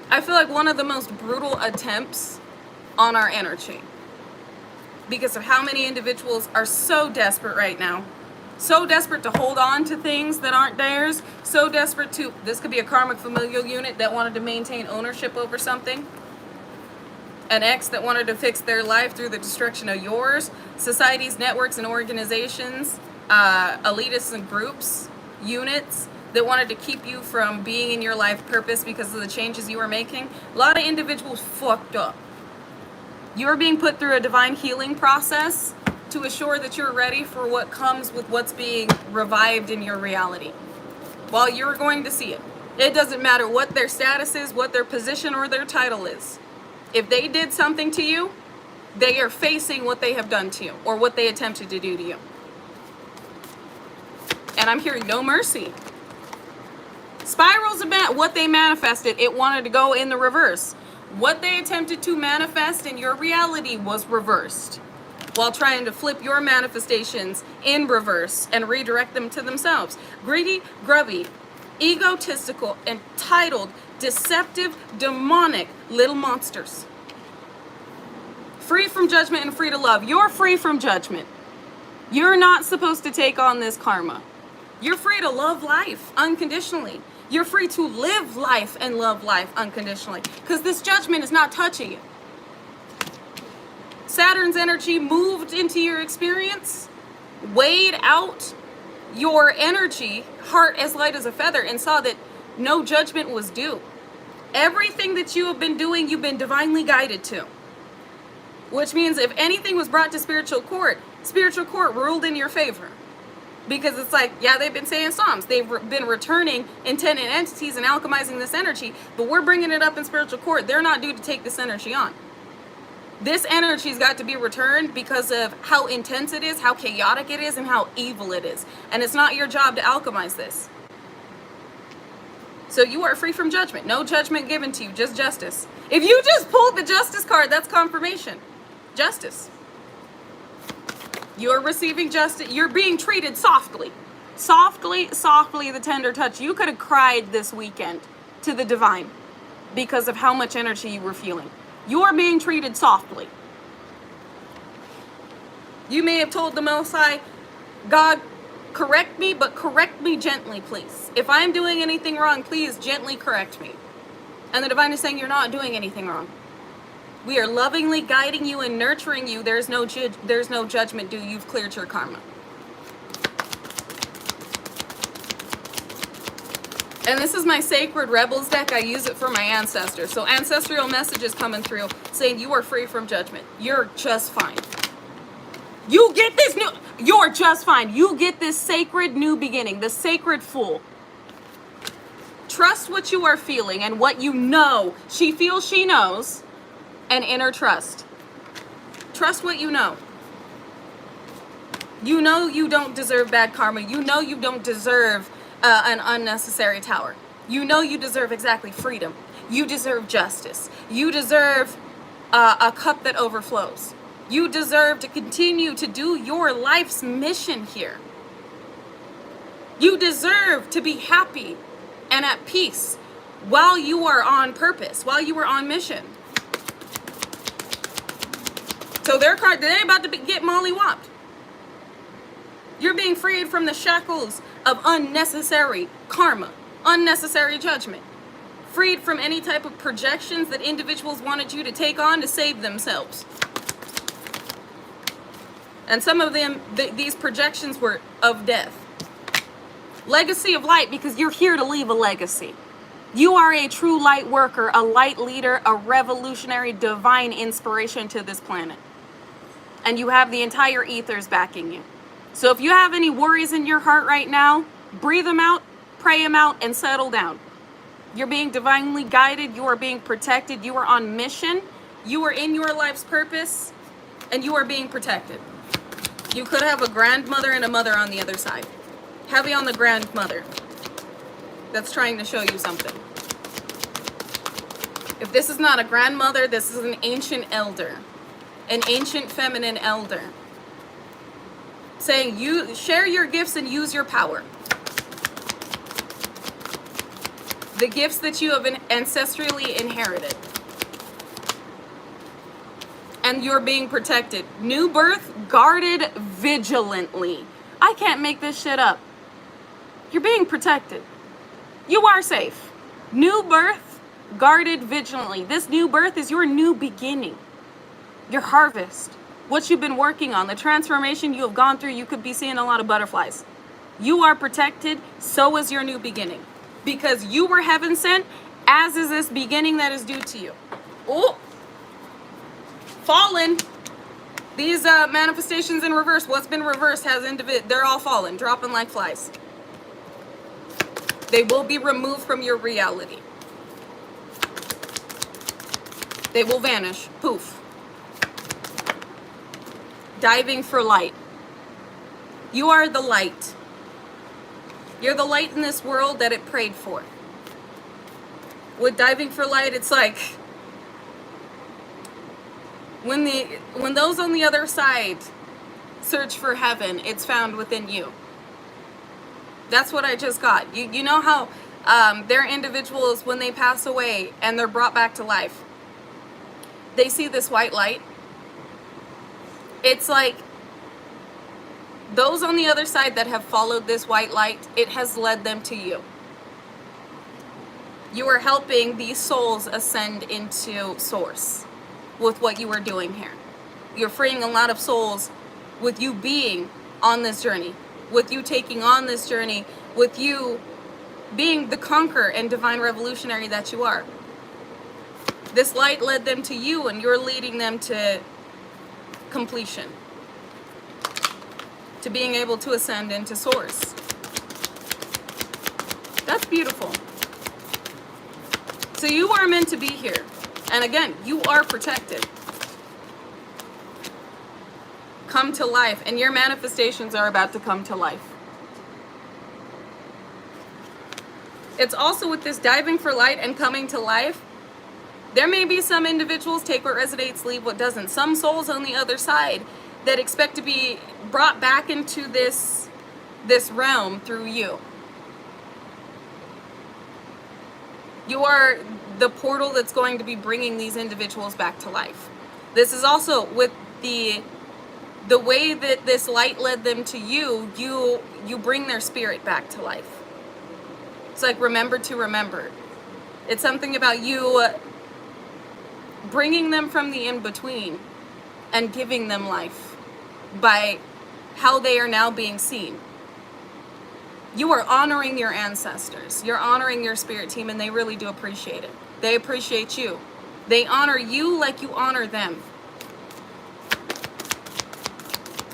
I feel like one of the most brutal attempts on our energy. Because of how many individuals are so desperate right now. So desperate to hold on to things that aren't theirs. So desperate to, this could be a karmic familial unit that wanted to maintain ownership over something. An ex that wanted to fix their life through the destruction of yours. Societies, networks, and organizations. Elitists and groups. Units that wanted to keep you from being in your life purpose because of the changes you were making. A lot of individuals fucked up. You're being put through a divine healing process to assure that you're ready for what comes with what's being revived in your reality. While you're going to see it. It doesn't matter what their status is, what their position or their title is. If they did something to you, they are facing what they have done to you or what they attempted to do to you. And I'm hearing no mercy. Spirals about what they manifested, it wanted to go in the reverse. What they attempted to manifest in your reality was reversed, while trying to flip your manifestations in reverse and redirect them to themselves. Greedy, grubby, egotistical, entitled, deceptive, demonic little monsters. Free from judgment and free to love. You're free from judgment. You're not supposed to take on this karma. You're free to love life unconditionally. You're free to live life and love life unconditionally, because this judgment is not touching you. Saturn's energy moved into your experience, weighed out your energy, heart as light as a feather, and saw that no judgment was due. Everything that you have been doing, you've been divinely guided to. Which means if anything was brought to spiritual court ruled in your favor. Because it's like, yeah, they've been saying Psalms. They've been returning intent and entities and alchemizing this energy, but we're bringing it up in spiritual court. They're not due to take this energy on. This energy's got to be returned because of how intense it is, how chaotic it is, and how evil it is. And it's not your job to alchemize this. So you are free from judgment. No judgment given to you, just justice. If you just pulled the justice card, that's confirmation. Justice. You're receiving justice. You're being treated softly. Softly, softly, the tender touch. You could have cried this weekend to the divine because of how much energy you were feeling. You are being treated softly. You may have told the Most High, God, correct me, but correct me gently, please. If I'm doing anything wrong, please gently correct me. And the divine is saying, you're not doing anything wrong. We are lovingly guiding you and nurturing you. There's no judgment due. You've cleared your karma. And this is my Sacred Rebels deck. I use it for my ancestors. So ancestral messages coming through saying you are free from judgment. You're just fine. You get this you're just fine. You get this sacred new beginning, the sacred fool. Trust what you are feeling and what you know. She feels she knows. And inner trust. Trust what you know. You know you don't deserve bad karma. You know you don't deserve an unnecessary tower. You know you deserve exactly freedom. You deserve justice. You deserve a cup that overflows. You deserve to continue to do your life's mission here. You deserve to be happy and at peace while you are on purpose, while you are on mission. So their card, they ain't about to get mollywopped. You're being freed from the shackles of unnecessary karma, unnecessary judgment. Freed from any type of projections that individuals wanted you to take on to save themselves. And some of them, these projections were of death. Legacy of light, because you're here to leave a legacy. You are a true light worker, a light leader, a revolutionary, divine inspiration to this planet. And you have the entire ethers backing you. So if you have any worries in your heart right now, breathe them out, pray them out, and settle down. You're being divinely guided. You are being protected. You are on mission. You are in your life's purpose, and you are being protected. You could have a grandmother and a mother on the other side. Heavy on the grandmother. That's trying to show you something. If this is not a grandmother, this is an ancient elder. An ancient feminine elder. Saying, you share your gifts and use your power. The gifts that you have ancestrally inherited. And you're being protected. New birth, guarded vigilantly. I can't make this shit up. You're being protected. You are safe. New birth, guarded vigilantly. This new birth is your new beginning. Your harvest. What you've been working on. The transformation you have gone through. You could be seeing a lot of butterflies. You are protected. So is your new beginning. Because you were heaven sent. As is this beginning that is due to you. Oh. Fallen. These manifestations in reverse. What's been reversed has they're all fallen. Dropping like flies. They will be removed from your reality. They will vanish. Poof. Diving for light. You are the light. You're the light in this world that it prayed for. With diving for light, it's like when those on the other side search for heaven, it's found within you. That's what I just got. You know how there are individuals when they pass away and they're brought back to life. They see this white light. It's like those on the other side that have followed this white light, it has led them to you. You are helping these souls ascend into source with what you are doing here. You're freeing a lot of souls with you being on this journey, with you taking on this journey, with you being the conqueror and divine revolutionary that you are. This light led them to you, and you're leading them to completion, to being able to ascend into source. That's beautiful. So you are meant to be here. And again, you are protected. Come to life, and your manifestations are about to come to life. It's also with this diving for light and coming to life, there may be some individuals, take what resonates, leave what doesn't. Some souls on the other side that expect to be brought back into this realm through you. You are the portal that's going to be bringing these individuals back to life. This is also with the way that this light led them to you, you bring their spirit back to life. It's like remember to remember. It's something about you bringing them from the in-between and giving them life by how they are now being seen. You are honoring your ancestors. You're honoring your spirit team, and they really do appreciate it. They appreciate you. They honor you like you honor them.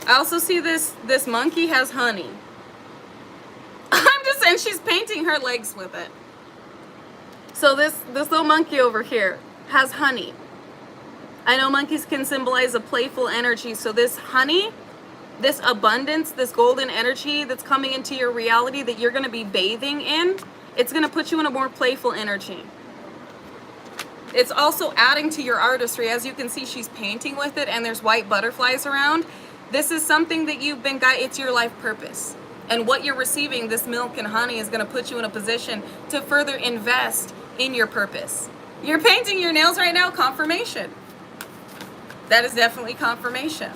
I also see this monkey has honey. I'm just saying, she's painting her legs with it. So this little monkey over here has honey. I know monkeys can symbolize a playful energy, so this honey, this abundance, this golden energy that's coming into your reality that you're going to be bathing in, it's going to put you in a more playful energy. It's also adding to your artistry. As you can see, she's painting with it, and there's white butterflies around. This is something that you've been guided. It's your life purpose. And what you're receiving, this milk and honey, is going to put you in a position to further invest in your purpose. You're painting your nails right now, confirmation. That is definitely confirmation.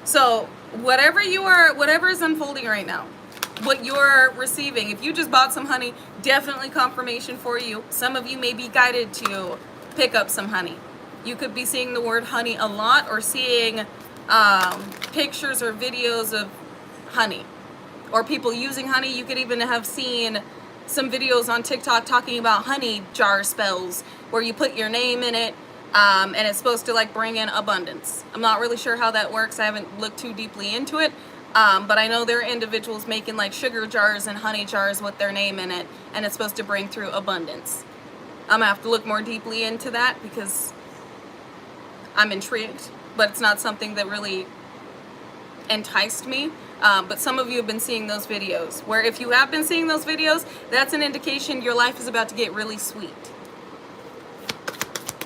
So whatever is unfolding right now, what you're receiving, if you just bought some honey, definitely confirmation for you. Some of you may be guided to pick up some honey. You could be seeing the word honey a lot, or seeing pictures or videos of honey, or people using honey. You could even have seen some videos on TikTok talking about honey jar spells, where you put your name in it, and it's supposed to like bring in abundance. I'm not really sure how that works. I haven't looked too deeply into it, but I know there are individuals making like sugar jars and honey jars with their name in it, and it's supposed to bring through abundance. I'm gonna have to look more deeply into that because I'm intrigued, but it's not something that really enticed me. But some of you have been seeing those videos, where if you have been seeing those videos, that's an indication your life is about to get really sweet.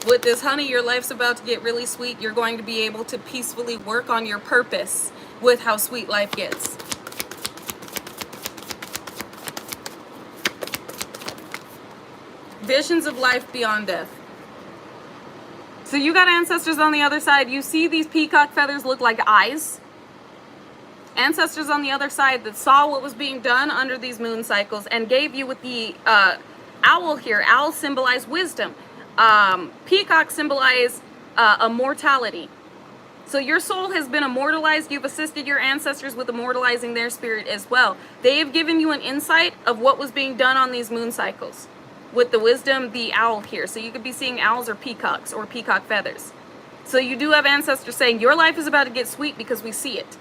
With this honey, your life's about to get really sweet. You're going to be able to peacefully work on your purpose with how sweet life gets. Visions of life beyond death. So you got ancestors on the other side. You see these peacock feathers look like eyes. Ancestors on the other side that saw what was being done under these moon cycles and gave you with the owl here. Owls symbolize wisdom. Peacock symbolize immortality. So your soul has been immortalized. You've assisted your ancestors with immortalizing their spirit as well. They have given you an insight of what was being done on these moon cycles with the wisdom, the owl here. So you could be seeing owls or peacocks or peacock feathers. So you do have ancestors saying your life is about to get sweet because we see it.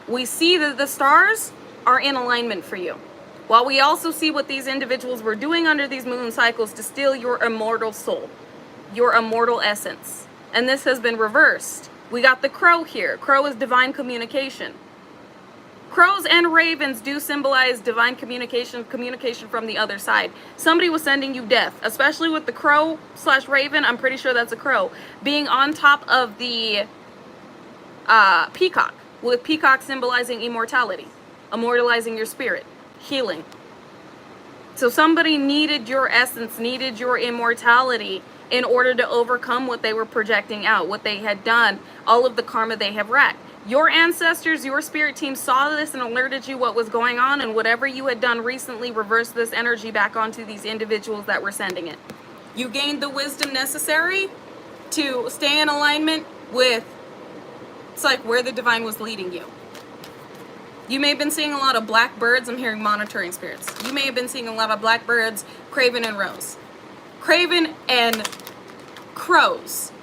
We see that the stars are in alignment for you. While we also see what these individuals were doing under these moon cycles to steal your immortal soul, your immortal essence. And this has been reversed. We got the crow here. Crow is divine communication. Crows and ravens do symbolize divine communication from the other side. Somebody was sending you death, especially with the crow / raven. I'm pretty sure that's a crow being on top of the peacock, with peacock symbolizing immortality, immortalizing your spirit, healing. So somebody needed your essence, needed your immortality in order to overcome what they were projecting out, what they had done, all of the karma they have racked. Your ancestors, your spirit team saw this and alerted you what was going on, and whatever you had done recently reversed this energy back onto these individuals that were sending it. You gained the wisdom necessary to stay in alignment with, it's like where the divine was leading you. You may have been seeing a lot of black birds. I'm hearing monitoring spirits. You may have been seeing a lot of black birds, Craven and Rose. Craven and crows.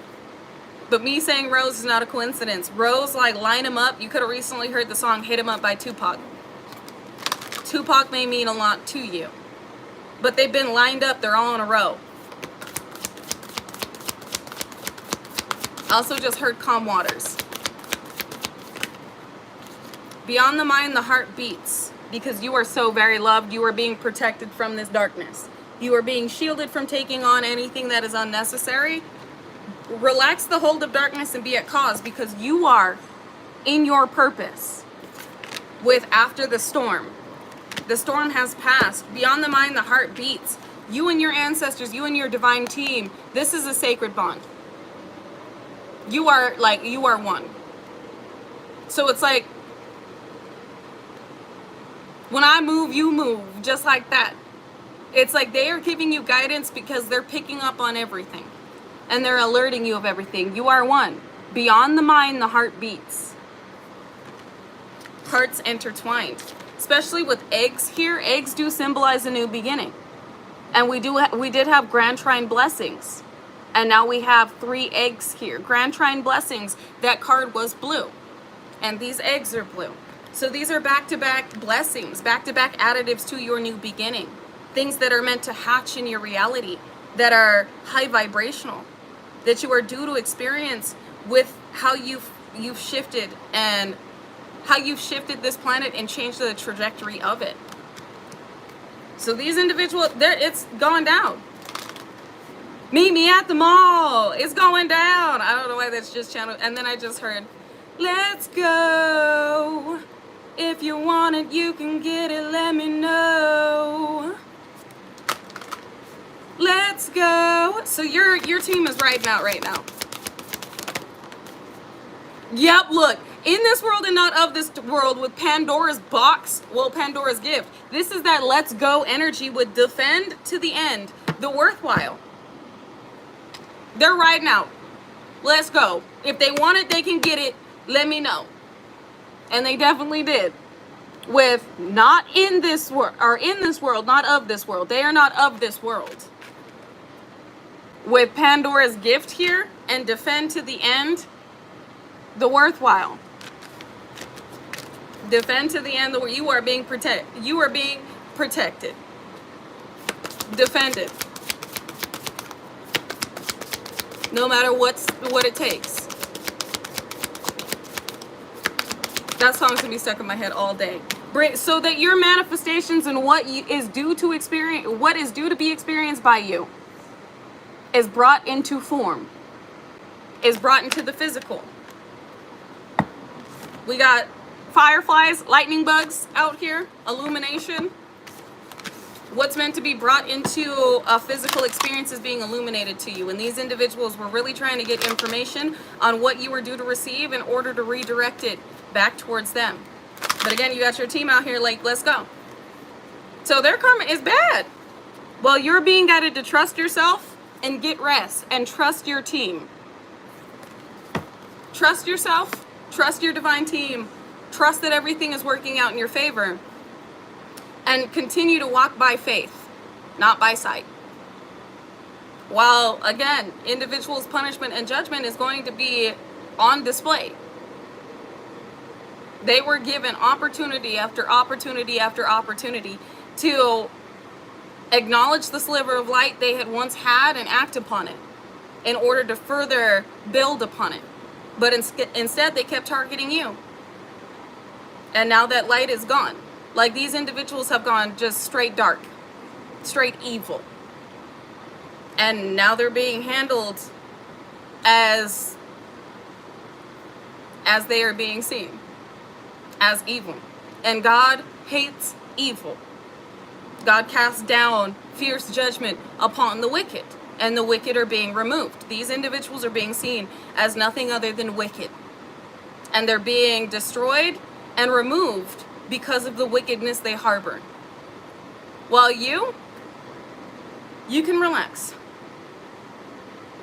But me saying Rose is not a coincidence. Rose, like, line them up. You could have recently heard the song Hit 'Em Up by Tupac. Tupac may mean a lot to you. But they've been lined up. They're all in a row. Also just heard calm waters. Beyond the mind, the heart beats. Because you are so very loved. You are being protected from this darkness. You are being shielded from taking on anything that is unnecessary. Relax the hold of darkness and be at cause, because you are in your purpose. With after the storm. The storm has passed. Beyond the mind, the heart beats. You and your ancestors, you and your divine team, this is a sacred bond. You are one. So it's like, when I move, you move, just like that. It's like they are giving you guidance because they're picking up on everything. And they're alerting you of everything. You are one. Beyond the mind, the heart beats. Hearts intertwined. Especially with eggs here. Eggs do symbolize a new beginning. And we did have Grand Trine blessings. And now we have 3 eggs here. Grand Trine blessings. That card was blue. And these eggs are blue. So these are back-to-back blessings. Back-to-back additives to your new beginning. Things that are meant to hatch in your reality. That are high vibrational. That you are due to experience with how you've shifted, and how you've shifted this planet and changed the trajectory of it. So these individuals, it's going down. Meet me at the mall. It's going down. I don't know why that's just channeled. And then I just heard, let's go. If you want it, you can get it. Let me know. Let's go. So your team is riding out right now. Yep, look. In this world and not of this world, with Pandora's box, well, Pandora's gift. This is that let's go energy with defend to the end. The worthwhile. They're riding out. Let's go. If they want it, they can get it. Let me know. And they definitely did. With not in this world, or in this world, not of this world. They are not of this world. With Pandora's gift here and defend to the end, the worthwhile. Defend to the end, where you are being protected. You are being protected. Defended. No matter what it takes. That song's gonna be stuck in my head all day. So that your manifestations and what is due to experience, what is due to be experienced by you, is brought into form, is brought into the physical. We got fireflies, lightning bugs out here, illumination. What's meant to be brought into a physical experience is being illuminated to you. And these individuals were really trying to get information on what you were due to receive in order to redirect it back towards them. But again, you got your team out here like, let's go. So their karma is bad. Well, you're being guided to trust yourself and get rest and trust your team. Trust yourself, trust your divine team, trust that everything is working out in your favor, and continue to walk by faith, not by sight. While, again, individuals' punishment and judgment is going to be on display. They were given opportunity after opportunity after opportunity to acknowledge the sliver of light they had once had and act upon it in order to further build upon it. But instead, they kept targeting you. And now that light is gone. Like, these individuals have gone just straight dark, straight evil. And now they're being handled as they are being seen, as evil. And God hates evil. God casts down fierce judgment upon the wicked, and the wicked are being removed. These individuals are being seen as nothing other than wicked. And they're being destroyed and removed because of the wickedness they harbor. While you can relax.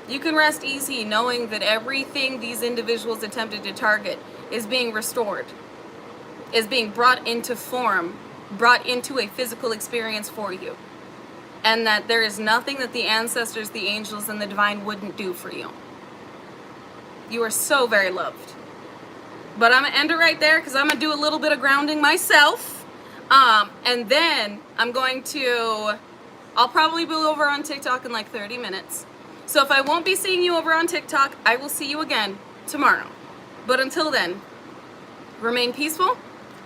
You can rest easy knowing that everything these individuals attempted to target is being restored, is being brought into form, brought into a physical experience for you. And that there is nothing that the ancestors, the angels, and the divine wouldn't do for you. You are so very loved. But I'm going to end it right there because I'm going to do a little bit of grounding myself. And then I'm going to, I'll probably be over on TikTok in like 30 minutes. So if I won't be seeing you over on TikTok, I will see you again tomorrow. But until then, remain peaceful,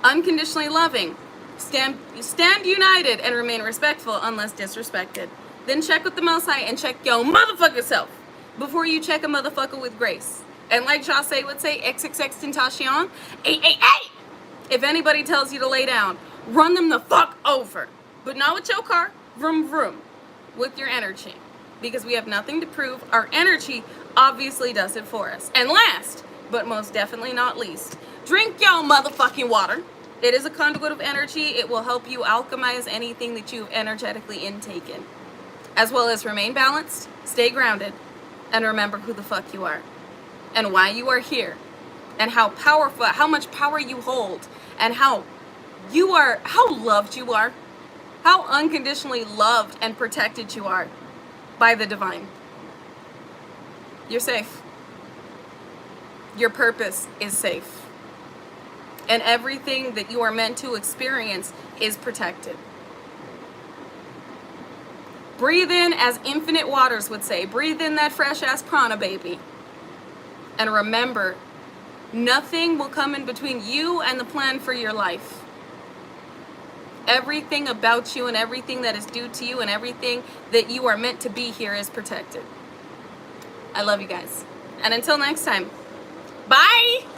unconditionally loving, stand united, and remain respectful unless disrespected. Then check with the Most High and check your motherfucking self before you check a motherfucker with grace. And like Jase would say, XXX Tentacion, if anybody tells you to lay down, run them the fuck over. But not with your car, vroom vroom, with your energy. Because we have nothing to prove. Our energy obviously does it for us. And last, but most definitely not least, drink your motherfucking water. It is a conduit of energy. It will help you alchemize anything that you've energetically intaken. As well as remain balanced, stay grounded, and remember who the fuck you are. And why you are here. And how powerful, how much power you hold. And how loved you are. How unconditionally loved and protected you are by the divine. You're safe. Your purpose is safe. And everything that you are meant to experience is protected. Breathe in, as Infinite Waters would say. Breathe in that fresh ass prana, baby. And remember, nothing will come in between you and the plan for your life. Everything about you and everything that is due to you and everything that you are meant to be here is protected. I love you guys. And until next time, bye!